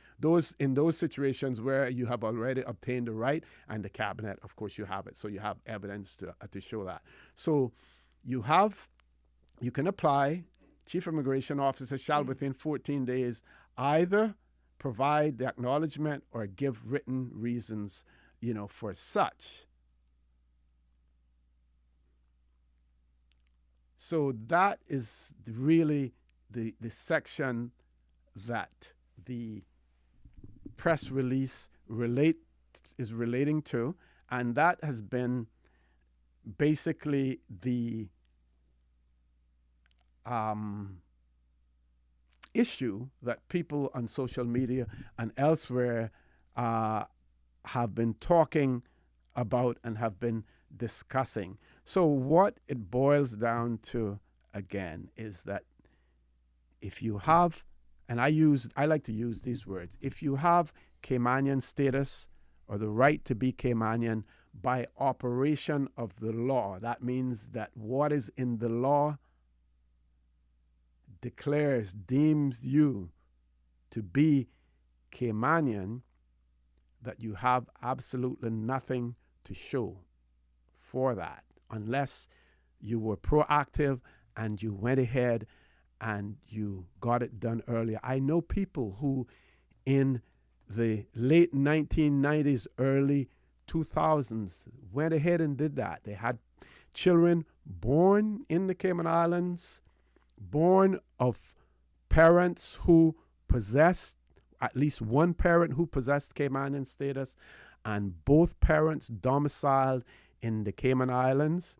Speaker 4: In those situations where you have already obtained the right and the cabinet, of course, you have it. So you have evidence to show that. So you can apply. Chief Immigration Officer shall within 14 days either provide the acknowledgement or give written reasons, for such. So that is really the section that the press release is relating to, and that has been basically the issue that people on social media and elsewhere have been talking about and have been discussing. So what it boils down to, again, is that if you have, and I like to use these words, if you have Caymanian status or the right to be Caymanian by operation of the law, that means that what is in the law deems you to be Caymanian, that you have absolutely nothing to show for that, unless you were proactive and you went ahead and you got it done earlier. I know people who in the late 1990s, early 2000s went ahead and did that. They had children born in the Cayman Islands, born of parents who possessed, at least one parent who possessed Caymanian status, and both parents domiciled in the Cayman Islands,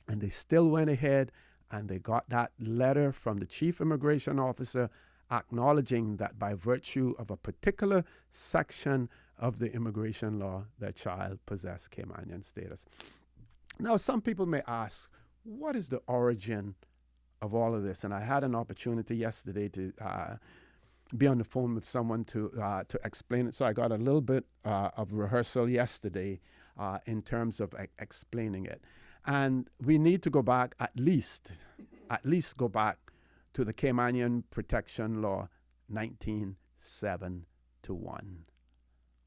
Speaker 4: and they still went ahead and they got that letter from the Chief Immigration Officer acknowledging that by virtue of a particular section of the immigration law, their child possessed Caymanian status. Now, some people may ask, what is the origin of all of this? And I had an opportunity yesterday to be on the phone with someone to explain it. So I got a little bit of rehearsal yesterday in terms of explaining it. And we need to go back at least go back to the Caymanian Protection Law 1971,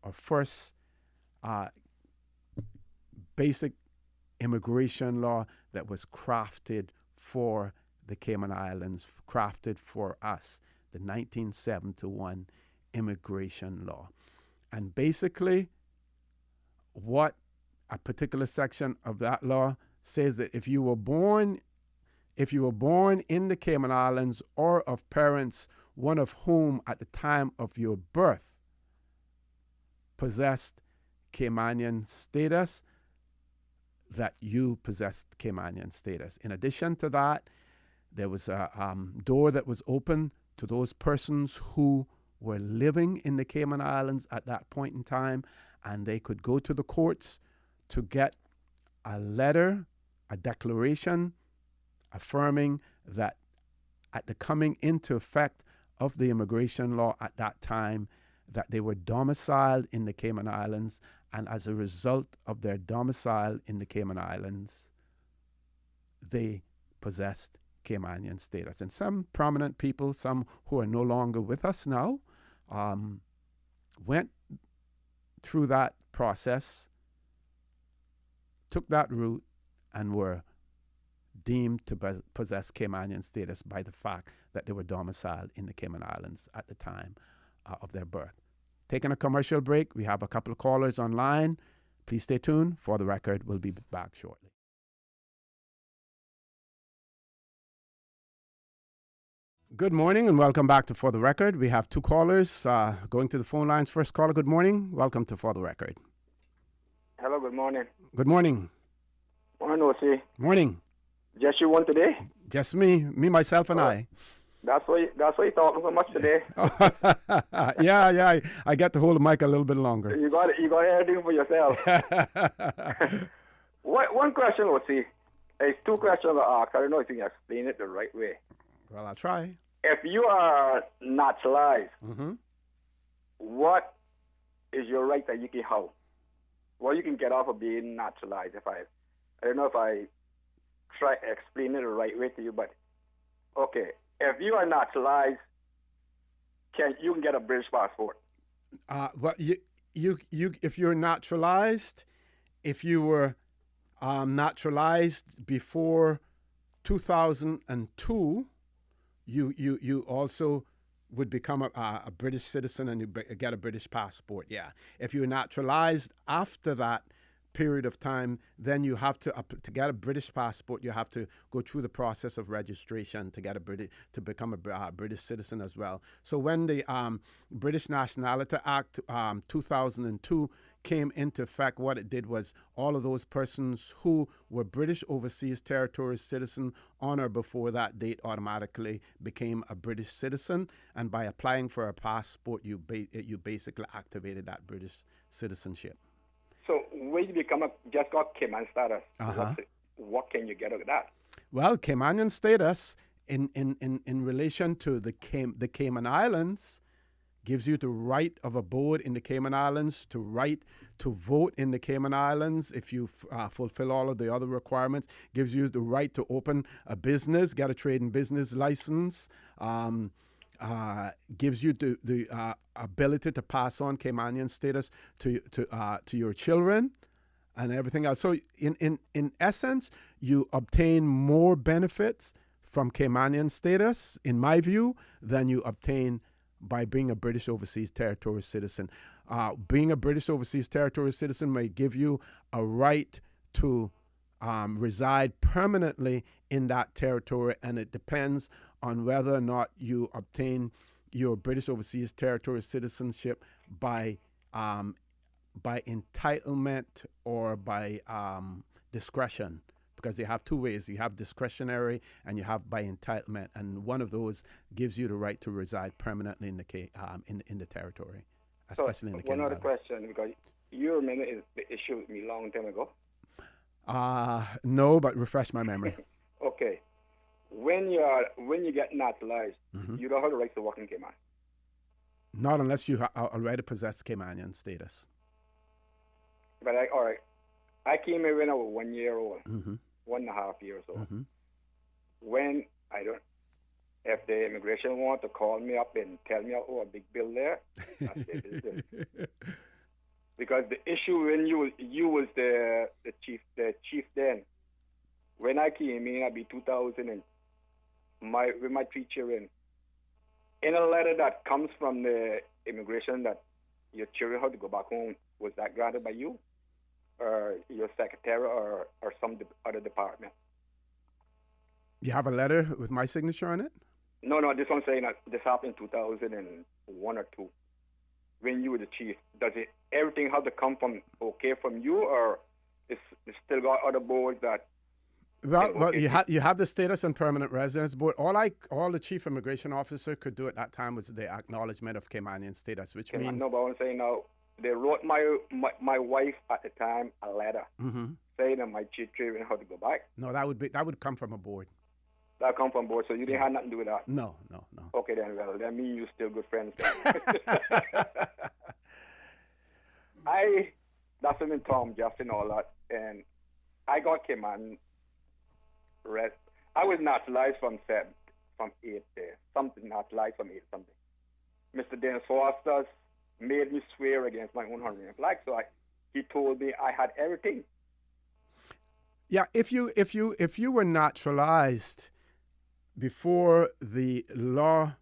Speaker 4: our first basic immigration law that was crafted for the Cayman Islands, crafted for us, the 1971 immigration law. And basically, what a particular section of that law says that if you were born in the Cayman Islands or of parents, one of whom at the time of your birth possessed Caymanian status, that you possessed Caymanian status. In addition to that, there was a door that was open to those persons who were living in the Cayman Islands at that point in time, and they could go to the courts to get a letter, a declaration affirming that at the coming into effect of the immigration law at that time, that they were domiciled in the Cayman Islands, and as a result of their domicile in the Cayman Islands, they possessed Caymanian status. And some prominent people, some who are no longer with us now, went through that process, took that route, and were deemed to possess Caymanian status by the fact that they were domiciled in the Cayman Islands at the time of their birth. Taking a commercial break, we have a couple of callers online. Please stay tuned. For the record, we'll be back shortly. Good morning and welcome back to For the Record. We have two callers going to the phone lines. First caller, good morning. Welcome to For the Record.
Speaker 5: Hello, good morning.
Speaker 4: Good morning.
Speaker 5: Morning, O.C.
Speaker 4: Morning.
Speaker 5: Just you one today?
Speaker 4: Just me, myself, and I.
Speaker 5: That's why you're talking so much today.
Speaker 4: Yeah. I get to hold the mic a little bit longer.
Speaker 5: You got everything for yourself. One question, O.C. There's two questions I ask. I don't know if you can explain it the right way.
Speaker 4: Well, I'll try.
Speaker 5: If you are naturalized, what is your right that you can have? Well, you can get off of being naturalized. I don't know if I try explain it the right way to you, but okay. If you are naturalized, you can get a British passport.
Speaker 4: Well, you if you're naturalized, if you were naturalized before 2002, you also would become a British citizen and you get a British passport. Yeah. If you're naturalized after that period of time, then you have to get a British passport. You have to go through the process of registration to get to become a British citizen as well. So when the British Nationality Act 2002 came into effect, what it did was all of those persons who were British overseas territory citizen on or before that date automatically became a British citizen, and by applying for a passport, you basically activated that British citizenship.
Speaker 5: So when you just got Cayman status, what can you get out of that?
Speaker 4: Well, Caymanian status in relation to the Cayman Islands gives you the right of abode in the Cayman Islands, to right to vote in the Cayman Islands if you fulfill all of the other requirements, gives you the right to open a business, get a trade and business license, gives you the ability to pass on Caymanian status to your children and everything else. So in essence, you obtain more benefits from Caymanian status, in my view, than you obtain by being a British overseas territory citizen. Being a British overseas territory citizen may give you a right to reside permanently in that territory, and it depends on whether or not you obtain your British overseas territory citizenship by entitlement or by discretion. Because you have two ways. You have discretionary and you have by entitlement, and one of those gives you the right to reside permanently in the territory, especially in the Cayman Islands.
Speaker 5: One other question, because you remember the issue with me long time ago.
Speaker 4: No, but refresh my memory.
Speaker 5: Okay, when you get naturalized, you don't have the right to work in Cayman.
Speaker 4: Not unless you already possess Caymanian status.
Speaker 5: But I came here when I was 1 year old. 1.5 years old. When if the immigration want to call me up and tell me, a big bill there, that's their business. Because the issue when you was the chief then. When I came in, I'd be 2000 and with my 3 children. In a letter that comes from the immigration that your children have to go back home, was that granted by you? Or your secretary or some other department?
Speaker 4: You have a letter with my signature on it?
Speaker 5: No, this one saying that this happened in 2001 or 2 when you were the chief. Does everything have to come from you, or it's still got other boards that?
Speaker 4: Well, you have the status and permanent residence board. All the chief immigration officer could do at that time was the acknowledgement of Caymanian status, which means.
Speaker 5: No, but I'm saying now. They wrote my wife at the time a letter saying that my children had to go back.
Speaker 4: No, that would come from a board.
Speaker 5: That come from board, so you didn't have nothing to do with that.
Speaker 4: No.
Speaker 5: Okay, then, well, that means you still good friends. That's when Tom, Justin, all that, and I got Cayman rest. I was naturalized from 8 there, something naturalized from 8 something. Mr. Dennis Foster made me swear against my own Honduran flag, so he told me I had everything.
Speaker 4: Yeah, if you were naturalized before the law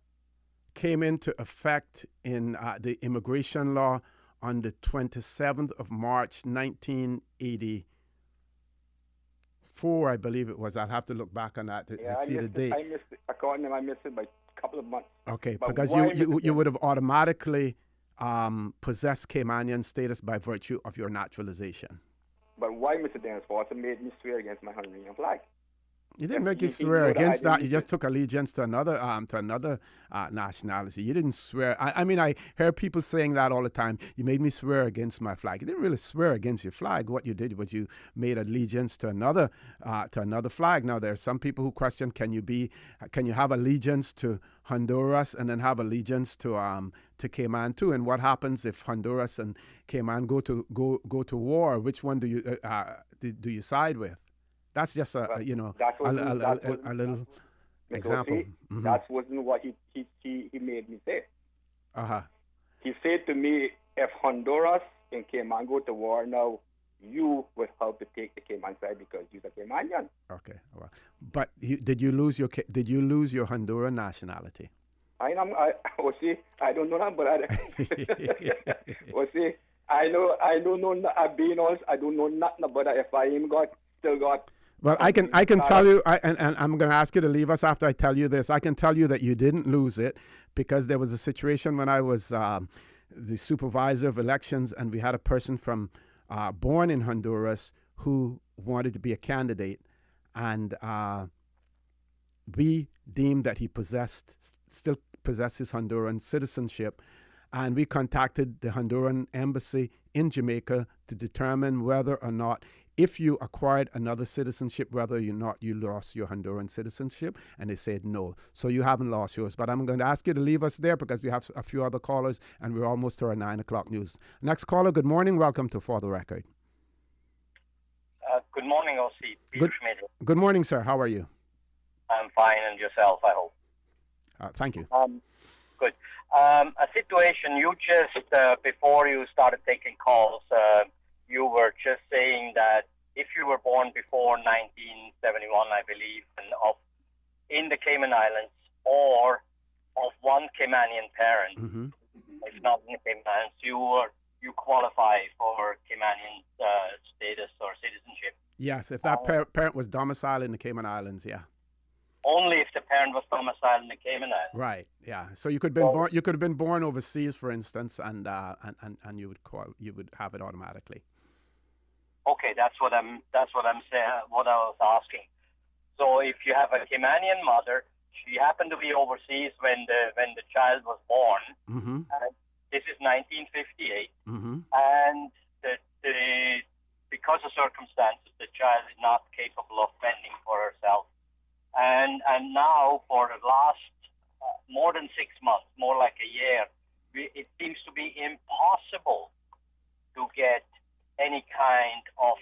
Speaker 4: came into effect in the immigration law on the 27th of March, 1984, I believe it was. I'll have to look back on that to see the date.
Speaker 5: I missed it. According to him, I missed it by a couple of months.
Speaker 4: Okay,
Speaker 5: but
Speaker 4: because you would have automatically possessed Caymanian status by virtue of your naturalization.
Speaker 5: But why Mr. Dennis Foster made me swear against my Honduran flag?
Speaker 4: You didn't make you swear against that. You just took allegiance to another nationality. You didn't swear. I mean, I hear people saying that all the time. You made me swear against my flag. You didn't really swear against your flag. What you did was you made allegiance to another flag. Now, there are some people who question: Can you have allegiance to Honduras and then have allegiance to Cayman too? And what happens if Honduras and Cayman go to war? Which one do you side with? That's just a little example.
Speaker 5: Mm-hmm. That wasn't what he made me say.
Speaker 4: Uh-huh.
Speaker 5: He said to me, if Honduras and Cayman go to war now, you will help to take the Cayman side because you're a Caymanian.
Speaker 4: Okay, well, but did you lose your Honduran nationality?
Speaker 5: I don't know that, but I don't know. Being honest, I don't know nothing about that. If I still got.
Speaker 4: Well, I can tell you, and I'm going to ask you to leave us after I tell you this. I can tell you that you didn't lose it because there was a situation when I was the supervisor of elections, and we had a person from born in Honduras who wanted to be a candidate, and we deemed that he still possesses Honduran citizenship, and we contacted the Honduran embassy in Jamaica to determine whether or not, if you acquired another citizenship, whether or not you lost your Honduran citizenship, and they said no. So you haven't lost yours. But I'm going to ask you to leave us there because we have a few other callers, and we're almost to our 9 o'clock news. Next caller, good morning. Welcome to For the Record.
Speaker 6: Good morning, O.C.
Speaker 4: Good morning, sir. How are you?
Speaker 6: I'm fine, and yourself, I hope.
Speaker 4: Thank you.
Speaker 6: Good. A situation you just, before you started taking calls, you were just saying that if you were born before 1971, I believe, and in the Cayman Islands, or of one Caymanian parent, if not in the Cayman Islands, you qualify for Caymanian status or citizenship.
Speaker 4: Yes, if that parent was domiciled in the Cayman Islands, yeah.
Speaker 6: Only if the parent was domiciled in the Cayman Islands.
Speaker 4: Right. Yeah. So you could have been born. You could have been born overseas, for instance, and you would have it automatically.
Speaker 6: Okay, that's what I'm saying. What I was asking. So if you have a Caymanian mother, she happened to be overseas when the child was born.
Speaker 4: Mm-hmm.
Speaker 6: This is 1958,
Speaker 4: mm-hmm.
Speaker 6: and because of circumstances, the child is not capable of fending for herself. And now, for the last more than 6 months, more like a year, it seems to be impossible to get any kind of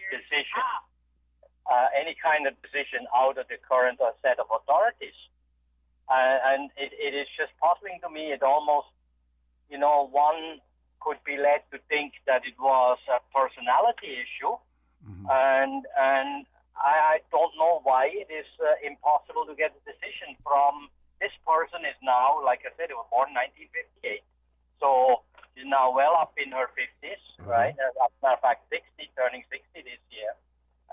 Speaker 6: decision out of the current set of authorities. And it is just puzzling to me. It almost, one could be led to think that it was a personality issue.
Speaker 4: Mm-hmm.
Speaker 6: And I don't know why it is impossible to get a decision from this person. Is now, like I said, it was born in 1958. So she's now well up in her 50s, right? As a matter of fact, 60, turning 60 this year.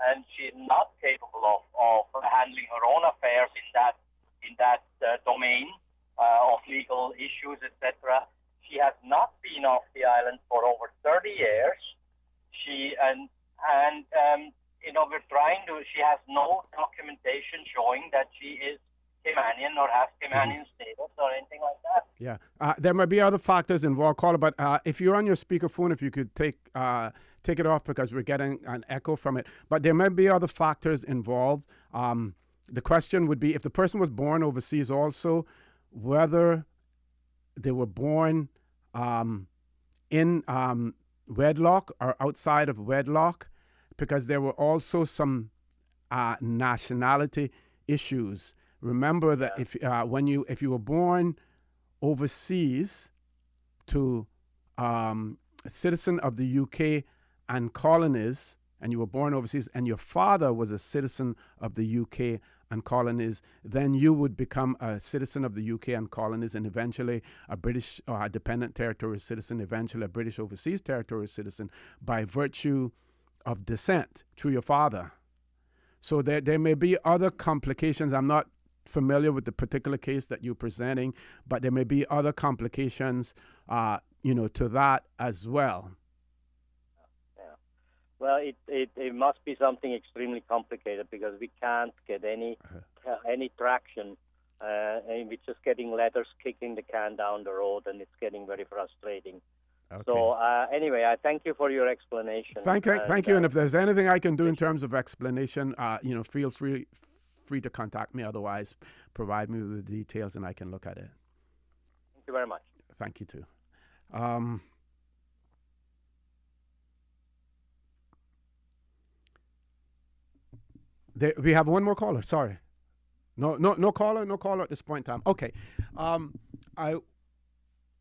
Speaker 6: And she's not capable of handling her own affairs in that domain of legal issues, etc. She has not been off the island for over 30 years. We're trying to. She has no documentation showing that she is Caymanian or has Caymanian status or anything like that.
Speaker 4: Yeah, there might be other factors involved, caller. But if you're on your speakerphone, if you could take it off because we're getting an echo from it. But there might be other factors involved. the question would be if the person was born overseas also, whether they were born in wedlock or outside of wedlock, because there were also some nationality issues. Remember that if you were born overseas to a citizen of the UK and colonies, and you were born overseas, and your father was a citizen of the UK and colonies, then you would become a citizen of the UK and colonies, and eventually a British dependent territorial citizen, eventually a British overseas territorial citizen by virtue of descent through your father. So there may be other complications. I'm not familiar with the particular case that you're presenting, but there may be other complications, to that as well.
Speaker 6: Well, it must be something extremely complicated because we can't get any traction. And we're just getting letters kicking the can down the road, and it's getting very frustrating. Okay. So anyway, I thank you for your explanation.
Speaker 4: Thank you. And if there's anything I can do in terms of explanation, feel free to contact me. Otherwise, provide me with the details, and I can look at it.
Speaker 6: Thank you very much.
Speaker 4: Thank you too. We have one more caller. Sorry, no caller at this point in time. Okay,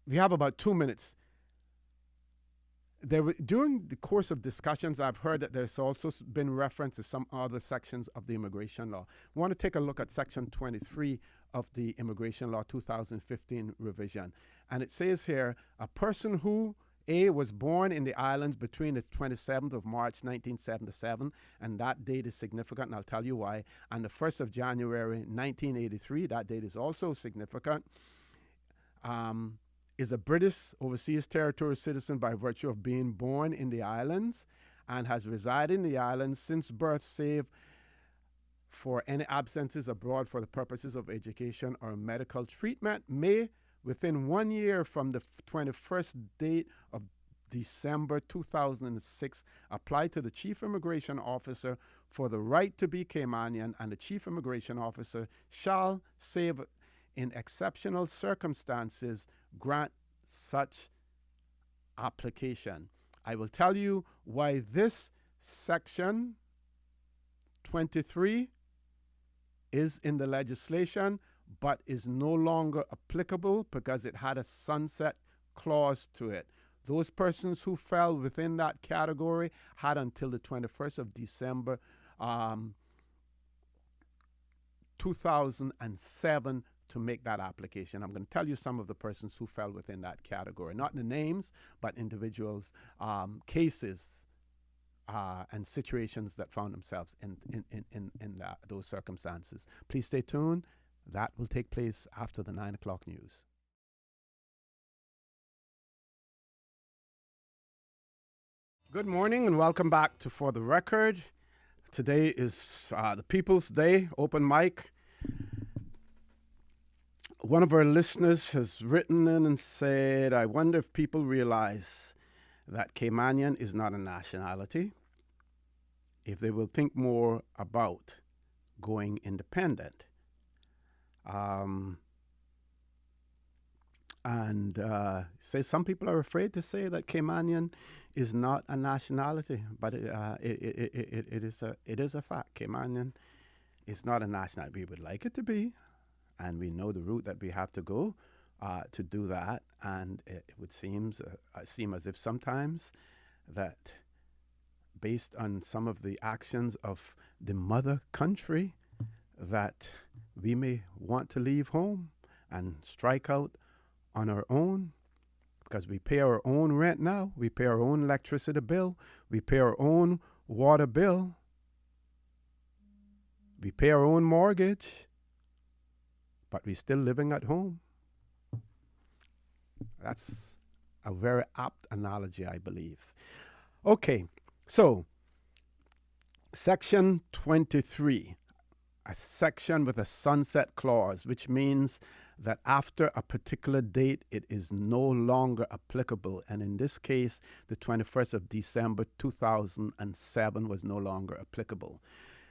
Speaker 4: we have about 2 minutes. During the course of discussions, I've heard that there's also been reference to some other sections of the immigration law. I want to take a look at Section 23 of the Immigration Law 2015 revision, and it says here, a person who A, was born in the islands between the 27th of March 1977, and that date is significant, and I'll tell you why, and the 1st of January 1983, that date is also significant, is a British overseas territorial citizen by virtue of being born in the islands and has resided in the islands since birth, save for any absences abroad for the purposes of education or medical treatment, may within 1 year from the 21st date of December 2006, apply to the Chief Immigration Officer for the right to be Caymanian, and the Chief Immigration Officer shall, save in exceptional circumstances, grant such application. I will tell you why this Section 23 is in the legislation but is no longer applicable because it had a sunset clause to it. Those persons who fell within that category had until the 21st of December 2007 to make that application. I'm going to tell you some of the persons who fell within that category, not the names, but individuals, cases, and situations that found themselves in those circumstances. Please stay tuned. That will take place after the 9 o'clock news. Good morning and welcome back to For the Record. Today is the People's Day, open mic. One of our listeners has written in and said, I wonder if people realize that Caymanian is not a nationality, if they will think more about going independent. And say some people are afraid to say that Caymanian is not a nationality, but it is a fact. Caymanian is not a nationality. We would like it to be, and we know the route that we have to go to do that. And it would seem as if sometimes that, based on some of the actions of the mother country, that we may want to leave home and strike out on our own, because we pay our own rent now, we pay our own electricity bill, we pay our own water bill, we pay our own mortgage, but we're still living at home. That's a very apt analogy, I believe. Okay, so Section 23, a section with a sunset clause, which means that after a particular date, it is no longer applicable. And in this case, the 21st of December 2007 was no longer applicable.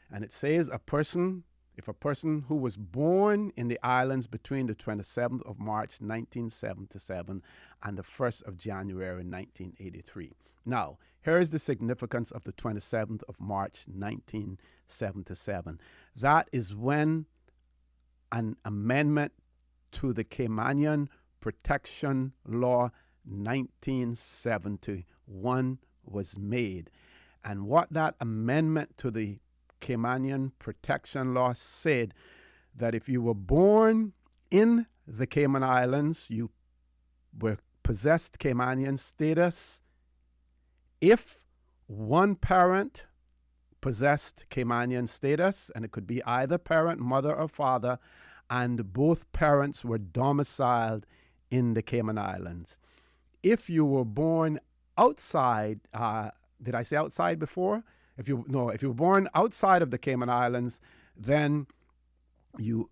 Speaker 4: And it says a person, if a person who was born in the islands between the 27th of March 1977 and the 1st of January 1983. Now, here is the significance of the 27th of March 1977. That is when an amendment to the Caymanian Protection Law 1971 was made. And what that amendment to the Caymanian Protection Law said, that if you were born in the Cayman Islands, you were possessed Caymanian status. If one parent possessed Caymanian status, and it could be either parent, mother, or father, and both parents were domiciled in the Cayman Islands. If you were born outside, did I say outside before? If you were born outside of the Cayman Islands, then you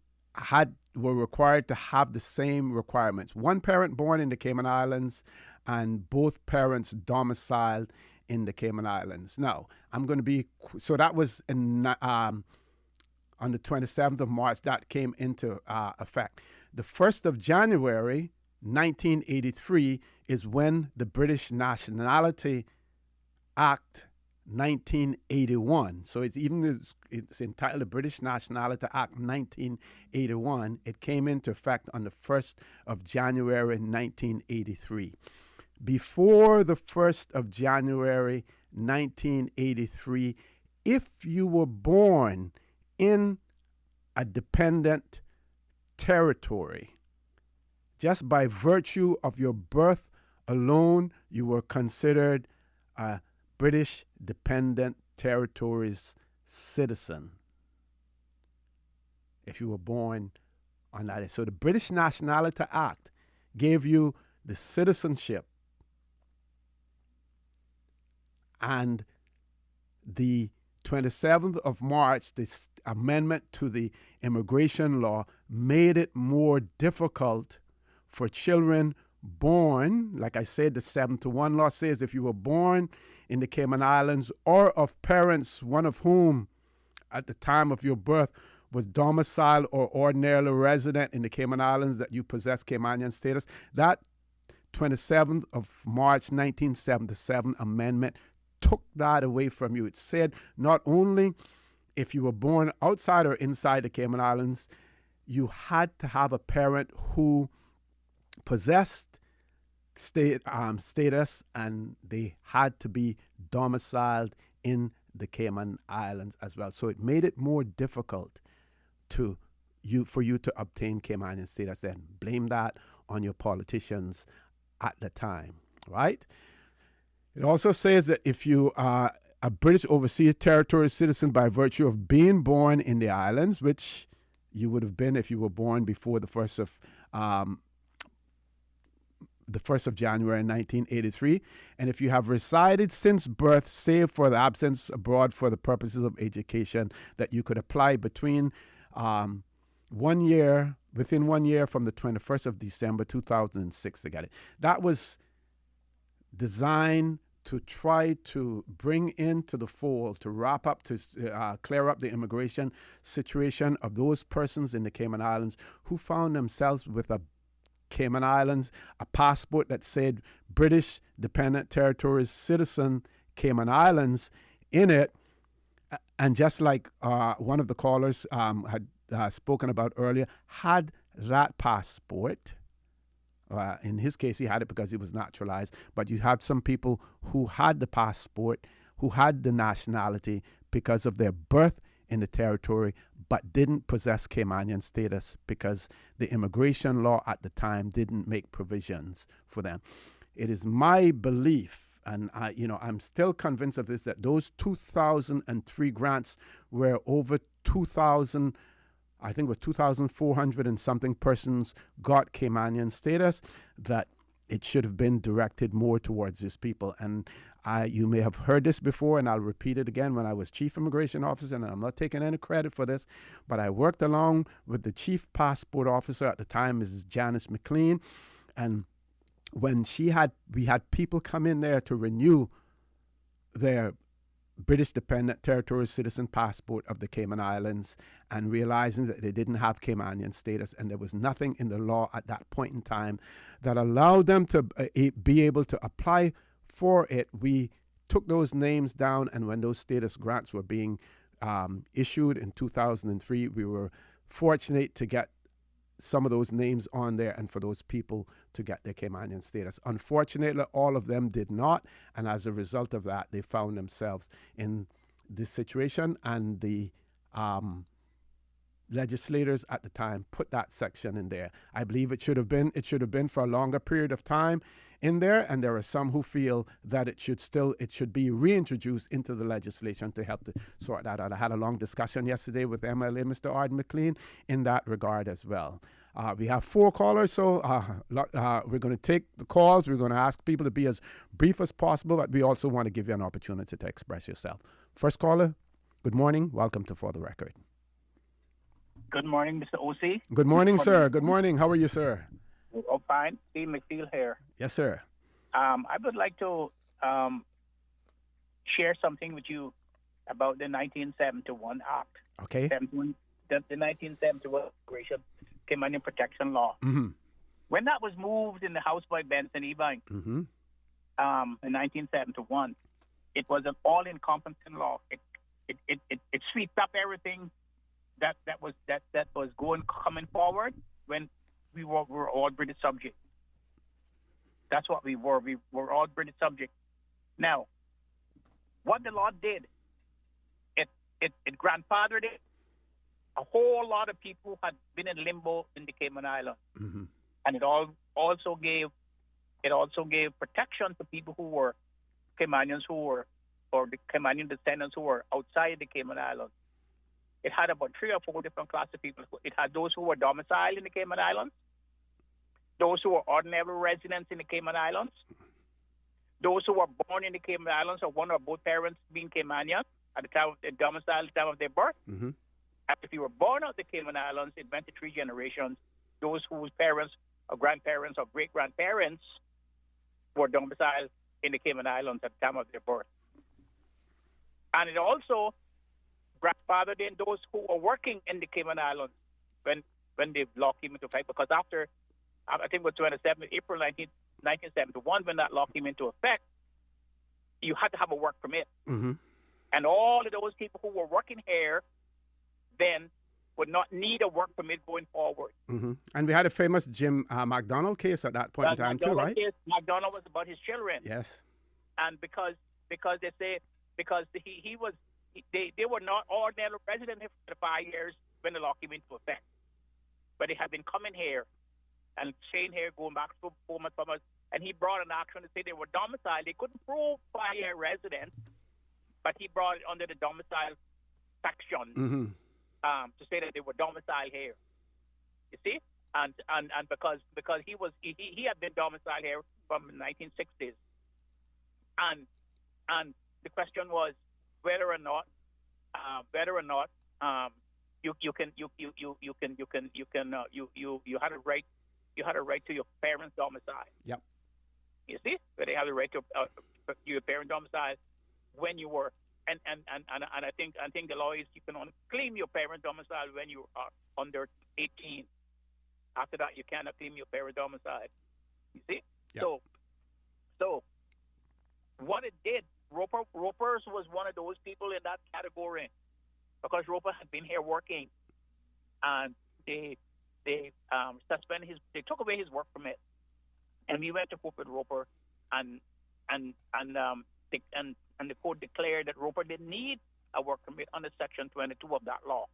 Speaker 4: were required to have the same requirements. One parent born in the Cayman Islands and both parents domiciled in the Cayman Islands. Now, so that was on the 27th of March, that came into effect. The 1st of January, 1983, is when the British Nationality Act 1981. So it's entitled the British Nationality Act 1981. It came into effect on the 1st of January 1983. Before the 1st of January 1983, if you were born in a dependent territory, just by virtue of your birth alone, you were considered a British Dependent Territories citizen. If you were born on that. So the British Nationality Act gave you the citizenship, and the 27th of March, this amendment to the immigration law made it more difficult for children born, like I said, the 7-to-1 law says if you were born in the Cayman Islands or of parents, one of whom at the time of your birth was domiciled or ordinarily resident in the Cayman Islands, that you possess Caymanian status, that 27th of March 1977 amendment took that away from you. It said not only if you were born outside or inside the Cayman Islands, you had to have a parent who possessed status, and they had to be domiciled in the Cayman Islands as well. So it made it more difficult for you to obtain Caymanian status. Then blame that on your politicians at the time, right? It also says that if you are a British Overseas Territory citizen by virtue of being born in the islands, which you would have been if you were born before the 1st of January 1983, and if you have resided since birth, save for the absence abroad for the purposes of education, that you could apply between within 1 year from the 21st of December 2006 to get it. That was designed to try to bring into the fold, to wrap up, to clear up the immigration situation of those persons in the Cayman Islands who found themselves with a Cayman Islands, a passport that said British Dependent Territories citizen Cayman Islands in it. And just like one of the callers had spoken about earlier, had that passport. In his case, he had it because he was naturalized. But you had some people who had the passport, who had the nationality because of their birth in the territory, but didn't possess Caymanian status because the immigration law at the time didn't make provisions for them. It is my belief, and I'm still convinced of this, that those 2003 grants where over 2,000, I think it was 2,400 and something persons got Caymanian status, that it should have been directed more towards these people. And you may have heard this before, and I'll repeat it again. When I was chief immigration officer, and I'm not taking any credit for this, but I worked along with the chief passport officer at the time, Mrs. Janice McLean, and when we had people come in there to renew their British dependent territorial citizen passport of the Cayman Islands and realizing that they didn't have Caymanian status, and there was nothing in the law at that point in time that allowed them to be able to apply for it. We took those names down, and when those status grants were being issued in 2003, we were fortunate to get some of those names on there and for those people to get their Caymanian status. Unfortunately, all of them did not, and as a result of that, they found themselves in this situation, and the legislators at the time put that section in there. I believe it should have been for a longer period of time in there, and there are some who feel that it should be reintroduced into the legislation to help to sort that out. I had a long discussion yesterday with MLA Mr. Arden McLean in that regard as well. We have 4 callers, so we're going to take the calls. We're going to ask people to be as brief as possible, but we also want to give you an opportunity to express yourself. First caller, good morning. Welcome to For the Record.
Speaker 7: Good morning, Mr. O.C.
Speaker 4: Good morning, sir. Good morning. How are you, sir?
Speaker 7: Oh, fine. Steve McFeel here.
Speaker 4: Yes, sir.
Speaker 7: I would like to share something with you about the 1971 Act.
Speaker 4: Okay.
Speaker 7: The 1971 Immigration Cayman Protection Law.
Speaker 4: Mm-hmm.
Speaker 7: When that was moved in the House by Benson Ebine
Speaker 4: Mm-hmm.
Speaker 7: In 1971, it was an all-encompassing law. It swept up everything that was coming forward when we were all British subjects. That's what we were. We were all British subjects. Now, what the law did, it grandfathered it. A whole lot of people had been in limbo in the Cayman Islands,
Speaker 4: Mm-hmm.
Speaker 7: and it also gave protection to people who were Caymanians or the Caymanian descendants who were outside the Cayman Islands. It had about 3 or 4 different classes of people. It had those who were domiciled in the Cayman Islands, those who were ordinary residents in the Cayman Islands, those who were born in the Cayman Islands or one or both parents being Caymanian at the time of their domicile, at the time of their birth.
Speaker 4: Mm-hmm.
Speaker 7: And if you were born out the Cayman Islands, it went to 3 generations. Those whose parents or grandparents or great-grandparents were domiciled in the Cayman Islands at the time of their birth. And it also grandfathered in those who were working in the Cayman Islands when the law came into effect, because after, I think it was 27 April 1971, when that law came into effect, you had to have a work permit.
Speaker 4: Mm-hmm.
Speaker 7: And all of those people who were working here then would not need a work permit going forward.
Speaker 4: Mm-hmm. And we had a famous Jim McDonald case at that point in time too, right?
Speaker 7: McDonald was about his children.
Speaker 4: Yes.
Speaker 7: And because they say, because they were not ordinary residents here for 5 years when the law came into effect. But they had been coming here and staying here, going back to 4 months, and he brought an action to say they were domiciled. They couldn't prove 5-year residence, but he brought it under the domicile section.
Speaker 4: Mm-hmm.
Speaker 7: To say that they were domiciled here, you see, and because he had been domiciled here from the 1960s, and the question was whether or not you had a right to your parents' domicile.
Speaker 4: Yep.
Speaker 7: You see, where they have the right to your parents' domicile when you were. And I think the law is you can only claim your parent domicile when you are under 18. After that, you cannot claim your parent domicile. You see?
Speaker 4: Yep.
Speaker 7: So what it did, Ropers was one of those people in that category, because Roper had been here working, and they suspended they took away his work permit, and we went to court with Roper, and the court declared that Roper didn't need a work permit under Section 22 of that law,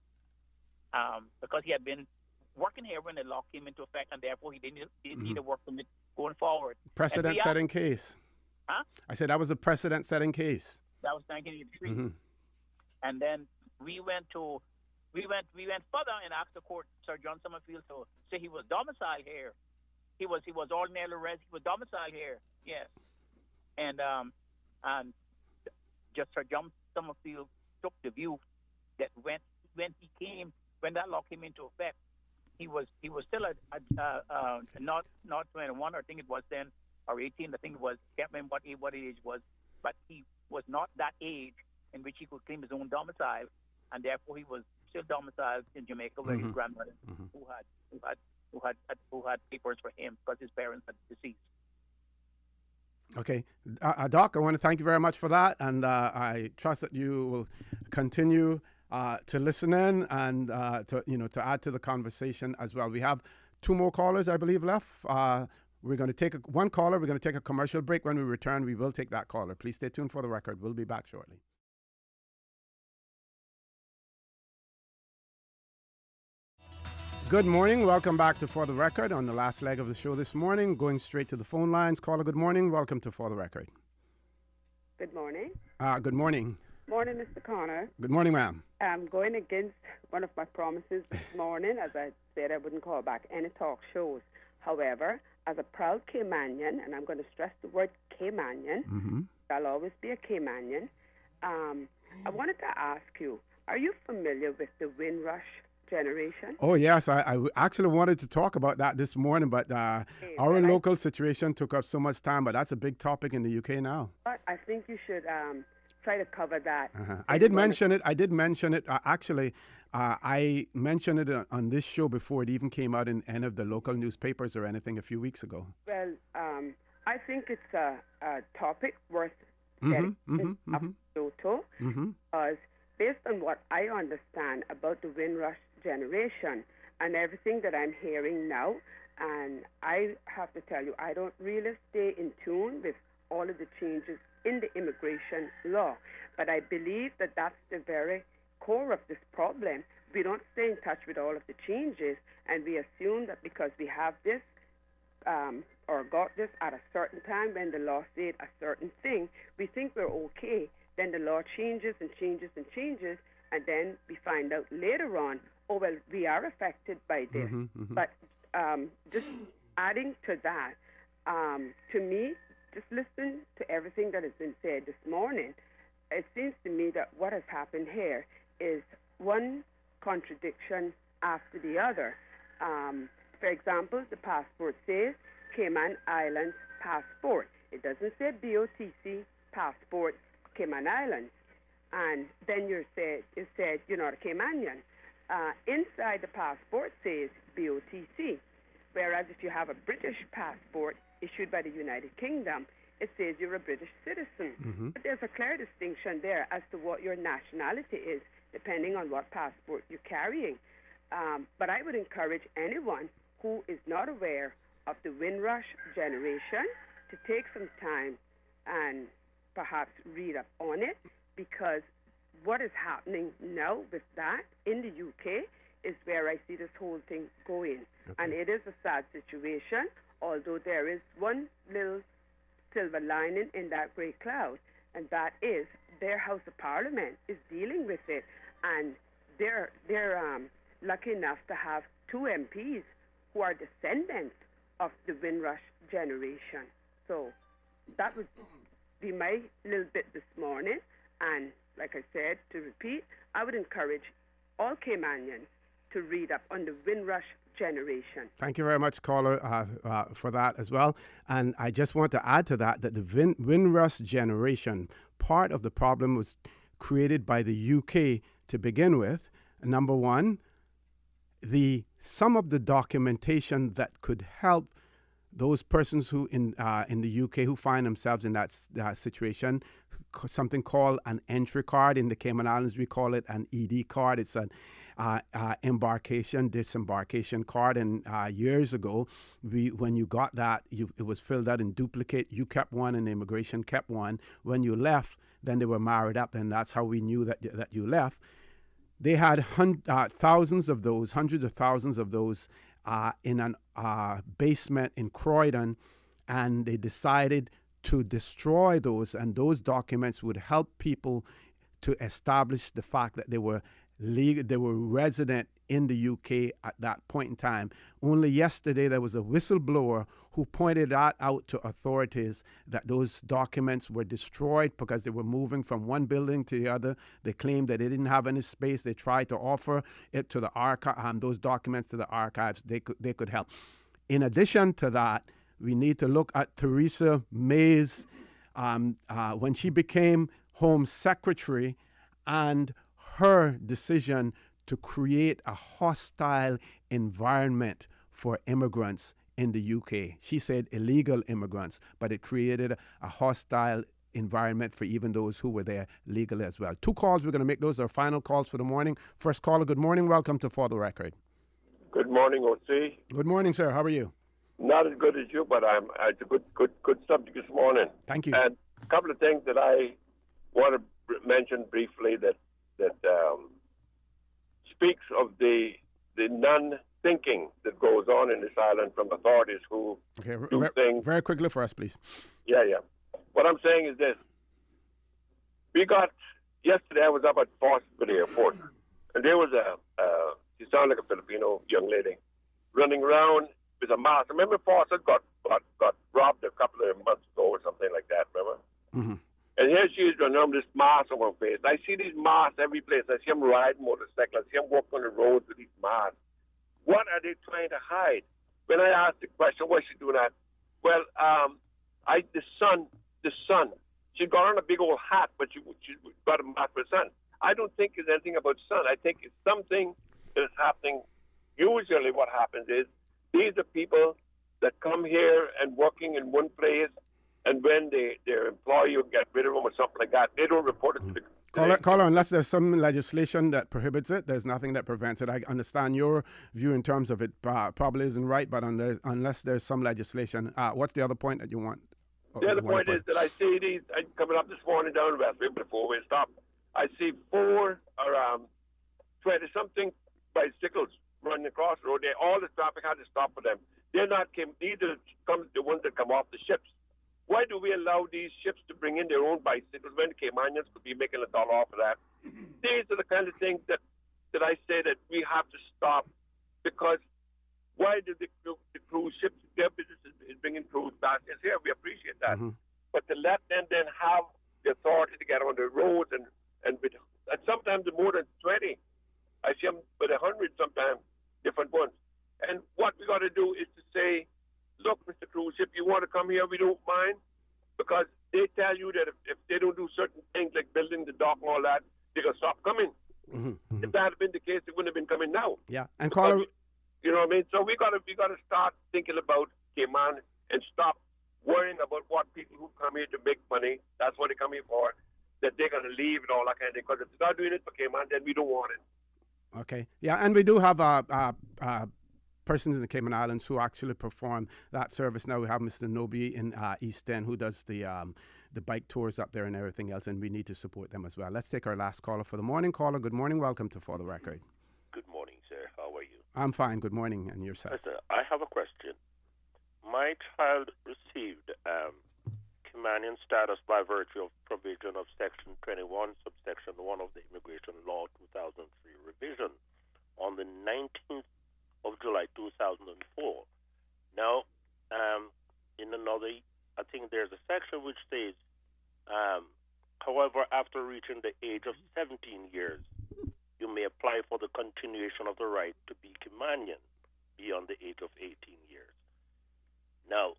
Speaker 7: because he had been working here when the law came into effect, and therefore he didn't need a work permit going forward.
Speaker 4: Precedent-setting case.
Speaker 7: Huh?
Speaker 4: I said that was a precedent-setting case.
Speaker 7: That was 1983.
Speaker 4: Mm-hmm.
Speaker 7: And then we went further and asked the court, Sir John Summerfield, to say he was domiciled here. He was ordinarily resident. He was domiciled here. Yes. And just Sir John Summerfield took the view that when that law came into effect, he was still not 21, I think it was then, or 18, I think it was. Can't remember what age was, but he was not that age in which he could claim his own domicile, and therefore he was still domiciled in Jamaica, where his grandmother, who had papers for him because his parents had deceased.
Speaker 4: Okay. Doc, I want to thank you very much for that, and I trust that you will continue to listen in and to add to the conversation as well. We have 2 more callers, I believe, left. We're going to take one caller. We're going to take a commercial break. When we return, we will take that caller. Please stay tuned for the record. We'll be back shortly. Good morning. Welcome back to For the Record on the last leg of the show this morning. Going straight to the phone lines. Caller, good morning. Welcome to For the Record.
Speaker 8: Good morning.
Speaker 4: Good morning.
Speaker 8: Morning, Mr. Connor.
Speaker 4: Good morning, ma'am.
Speaker 8: I'm going against one of my promises this morning, as I said I wouldn't call back any talk shows. However, as a proud Caymanian, and I'm going to stress the word Caymanian, I'll always be a Caymanian, I wanted to ask you, are you familiar with the Windrush generation?
Speaker 4: Oh, yes. I actually wanted to talk about that this morning, but our local situation took up so much time, but that's a big topic in the UK now.
Speaker 8: But I think you should try to cover that.
Speaker 4: I did mention it. Actually, I mentioned it on this show before it even came out in any of the local newspapers or anything a few weeks ago.
Speaker 8: Well, I think it's a topic worth getting up to, because based on what I understand about the Windrush generation and everything that I'm hearing now, and I have to tell you, I don't really stay in tune with all of the changes in the immigration law, but I believe that that's the very core of this problem. We don't stay in touch with all of the changes, and we assume that because we have this or got this at a certain time when the law said a certain thing, we think we're okay. Then the law changes and changes and changes, and then we find out later on, oh, well, we are affected by this. But just adding to that, to me, just listen to everything that has been said this morning, it seems to me that what has happened here is one contradiction after the other. For example, the passport says Cayman Islands passport. It doesn't say BOTC passport Cayman Islands. And then it said you're not a Caymanian. Inside the passport says BOTC. Whereas if you have a British passport issued by the United Kingdom, it says you're a British citizen. But there's a clear distinction there as to what your nationality is, depending on what passport you're carrying. But I would encourage anyone who is not aware of the Windrush generation to take some time and perhaps read up on it, because what is happening now with that in the UK is where I see this whole thing going. Okay. And it is a sad situation, although there is one little silver lining in that grey cloud, and that is their House of Parliament is dealing with it, and they're lucky enough to have 2 MPs who are descendants of the Windrush generation. So that would be my little bit this morning, and like I said, to repeat, I would encourage all Caymanians to read up on the Windrush generation.
Speaker 4: Thank you very much, caller, for that as well. And I just want to add to that the Windrush generation, part of the problem was created by the UK to begin with. Number one, some of the documentation that could help those persons who in the UK who find themselves in that situation, something called an entry card. In the Cayman Islands, we call it an ED card. It's an embarkation, disembarkation card. And years ago, when you got that, it was filled out in duplicate. You kept one and immigration kept one. When you left, then they were married up, and that's how we knew that you left. They had thousands of those, hundreds of thousands of those in an basement in Croydon, and they decided to destroy those, and those documents would help people to establish the fact that they were legal, they were resident in the UK at that point in time. Only yesterday there was a whistleblower who pointed that out to authorities, that those documents were destroyed because they were moving from one building to the other. They claimed that they didn't have any space. They tried to offer it to the archive, those documents to the archives. They could help. In addition to that, we need to look at Theresa May's when she became Home Secretary and her decision to create a hostile environment for immigrants in the UK. She said illegal immigrants, but it created a hostile environment for even those who were there legally as well. 2 calls, we're going to make those our final calls for the morning. First caller, good morning. Welcome to For the Record.
Speaker 9: Good morning, O.C.
Speaker 4: Good morning, sir. How are you?
Speaker 9: Not as good as you, but it's a good subject this morning.
Speaker 4: Thank you.
Speaker 9: And a couple of things that I want to mention briefly that speaks of the non-thinking that goes on in this island from authorities who do things.
Speaker 4: Very quickly for us, please.
Speaker 9: Yeah. What I'm saying is this. Yesterday I was up at Fawcett Airport, and there was she sounded like a Filipino young lady, running around with a mask. Remember Fawcett got robbed a couple of months ago or something like that, remember?
Speaker 4: Mm-hmm.
Speaker 9: And here she is running around with this mask on her face. I see these masks every place. I see them riding motorcycles. I see them walking on the roads with these masks. What are they trying to hide? When I asked the question, what's she doing that? Well, the sun, she got on a big old hat, but she got a mask for the sun. I don't think it's anything about sun. I think it's something that is happening. Usually what happens is these are people that come here and working in one place, and when their employer get rid of them or something like that, they don't report it to the
Speaker 4: Caller, unless there's some legislation that prohibits it, there's nothing that prevents it. I understand your view in terms of it probably isn't right, but unless there's some legislation. What's the other point that you want?
Speaker 9: The other point is that I see these, coming up this morning down Westway before we stop, I see 4 or 20-something bicycles running across the road. All the traffic had to stop for them. These are the ones that come off the ships. Why do we allow these ships to bring in their own bicycles when the Caymanians could be making $1 off of that? These are the kind of things that I say that we have to stop, because why do the cruise ships, their business is bringing cruise baskets here? We appreciate that. Mm-hmm. But to let them then have the authority to get on the roads and sometimes more than 20. I see them with 100 sometimes, different ones. And what we got to do is to say, look, Mr. Cruise Ship, you want to come here, we don't mind, because they tell you that if they don't do certain things like building the dock and all that, they're going to stop coming. Mm-hmm. If that had been the case, it wouldn't have been coming now.
Speaker 4: Yeah, and
Speaker 9: caller, you know what I mean? So we got to start thinking about Cayman and stop worrying about what people who come here to make money, that's what they come here for, that they're going to leave and all that kind of thing. Because if they're not doing it for Cayman, then we don't want it.
Speaker 4: Okay. Yeah, and we do have persons in the Cayman Islands who actually perform that service. Now we have Mr. Nobi in East End who does the bike tours up there and everything else, and we need to support them as well. Let's take our last caller for the morning. Caller, good morning. Welcome to For the Record.
Speaker 10: Good morning, sir. How are you?
Speaker 4: I'm fine. Good morning. And yourself?
Speaker 10: Listen, I have a question. My child received Caymanian status by virtue of provision of Section 21, subsection 1 of the Immigration Law 2003 revision on the 19th of July 2004. Now, in another, I think there's a section which says, however, after reaching the age of 17 years, you may apply for the continuation of the right to be Caymanian beyond the age of 18 years. Now,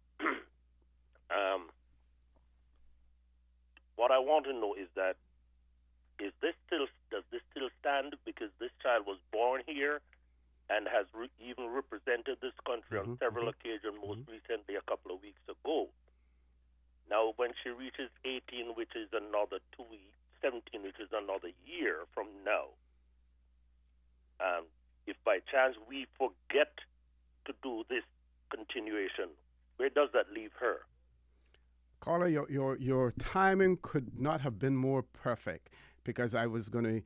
Speaker 10: what I want to know is that does this still stand, because this child was born here and has even represented this country on several occasions, most recently a couple of weeks ago. Now, when she reaches 18, which is another 2 weeks, 17, which is another year from now, if by chance we forget to do this continuation, where does that leave her?
Speaker 4: Caller, your timing could not have been more perfect, because I was going to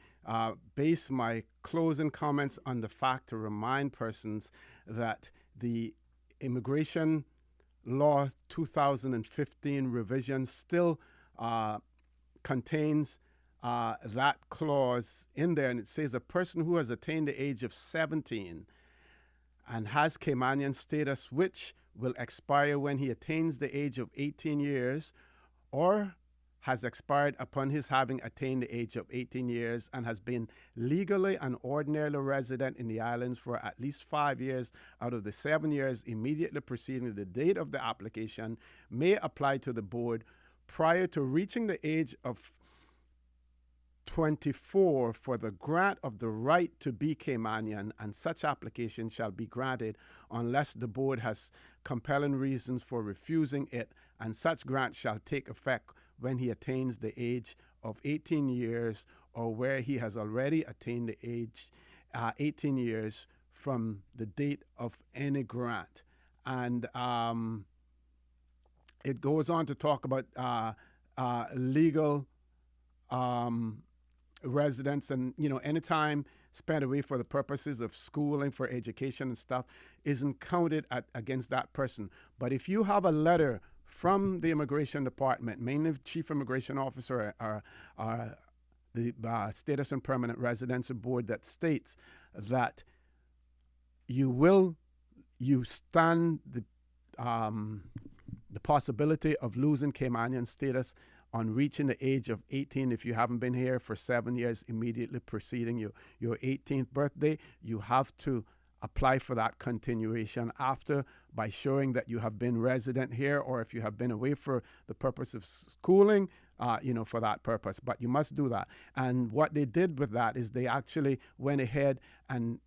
Speaker 4: base my closing comments on the fact to remind persons that the Immigration Law 2015 revision still contains that clause in there, and it says a person who has attained the age of 17 and has Caymanian status, which will expire when he attains the age of 18 years, or has expired upon his having attained the age of 18 years and has been legally and ordinarily resident in the islands for at least 5 years out of the 7 years immediately preceding the date of the application, may apply to the board prior to reaching the age of 24 for the grant of the right to be Caymanian, and such application shall be granted unless the board has compelling reasons for refusing it, and such grant shall take effect when he attains the age of 18 years or where he has already attained the age 18 years from the date of any grant. And it goes on to talk about legal residence, and anytime spent away for the purposes of schooling, for education and stuff, isn't counted against that person. But if you have a letter from the immigration department, mainly the chief immigration officer or the status and permanent residency board, that states that you stand the possibility of losing Caymanian status on reaching the age of 18, if you haven't been here for 7 years immediately preceding your 18th birthday, you have to apply for that continuation after by showing that you have been resident here, or if you have been away for the purpose of schooling, for that purpose. But you must do that. And what they did with that is they actually went ahead and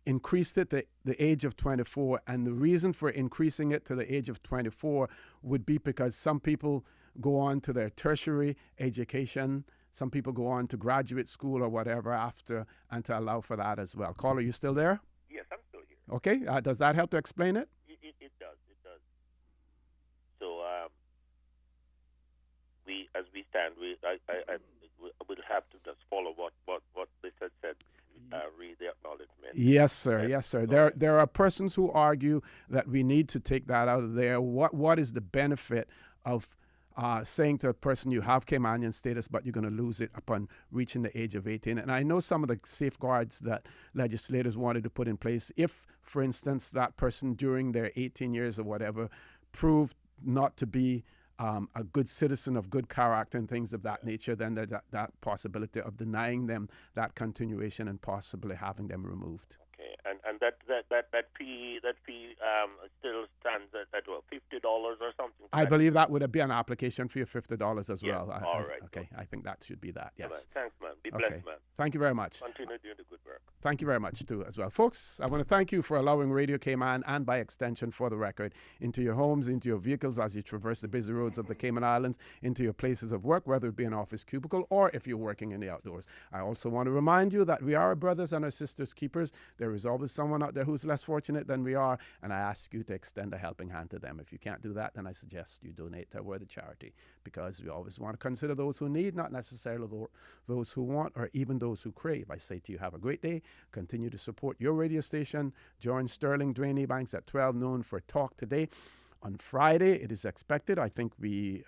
Speaker 4: increased it to the age of 24. And the reason for increasing it to the age of 24 would be because some people go on to their tertiary education. Some people go on to graduate school or whatever after, and to allow for that as well. Caller, you still there?
Speaker 10: Yes, I'm still here.
Speaker 4: Okay. Does that help to explain it?
Speaker 10: It does. It does. So as we stand, we'll have to just follow what they said. Read the acknowledgement.
Speaker 4: Yes, sir. Yes, sir. There are persons who argue that we need to take that out of there. What is the benefit of saying to a person you have Caymanian status, but you're going to lose it upon reaching the age of 18? And I know some of the safeguards that legislators wanted to put in place. If, for instance, that person during their 18 years or whatever proved not to be a good citizen of good character and things of that nature, then there's that possibility of denying them that continuation and possibly having them removed.
Speaker 10: Okay, and that fee still stands at what, $50 or something?
Speaker 4: I believe that would be an application fee of $50 as well.
Speaker 10: All right.
Speaker 4: Okay, I think that should be that. Yes.
Speaker 10: Right. Thanks, man. Be blessed, man.
Speaker 4: Thank you very much.
Speaker 10: Continue doing the good work.
Speaker 4: Thank you very much, too, as well. Folks, I want to thank you for allowing Radio Cayman, and by extension, For the Record, into your homes, into your vehicles as you traverse the busy roads of the Cayman Islands, into your places of work, whether it be an office cubicle or if you're working in the outdoors. I also want to remind you that we are our brothers and our sisters' keepers. There is always someone out there who's less fortunate than we are, and I ask you to extend a helping hand to them. If you can't do that, then I suggest you donate to a worthy charity, because we always want to consider those who need, not necessarily those who want or even those who crave. I say to you, have a great day. Continue to support your radio station. Join Sterling Dwayne Banks at 12 noon for Talk Today. On Friday, it is expected, I think we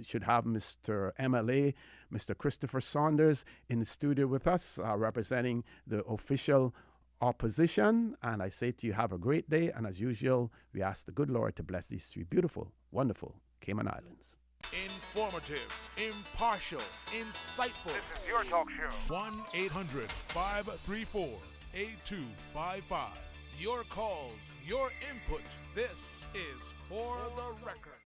Speaker 4: should have Mr. MLA, Mr. Christopher Saunders, in the studio with us, representing the official opposition. And I say to you, have a great day. And as usual, we ask the good Lord to bless these three beautiful, wonderful Cayman Islands.
Speaker 1: Informative, impartial, insightful.
Speaker 11: This is your talk show.
Speaker 1: 1-800-534-8255. Your calls, your input. This is For the Record.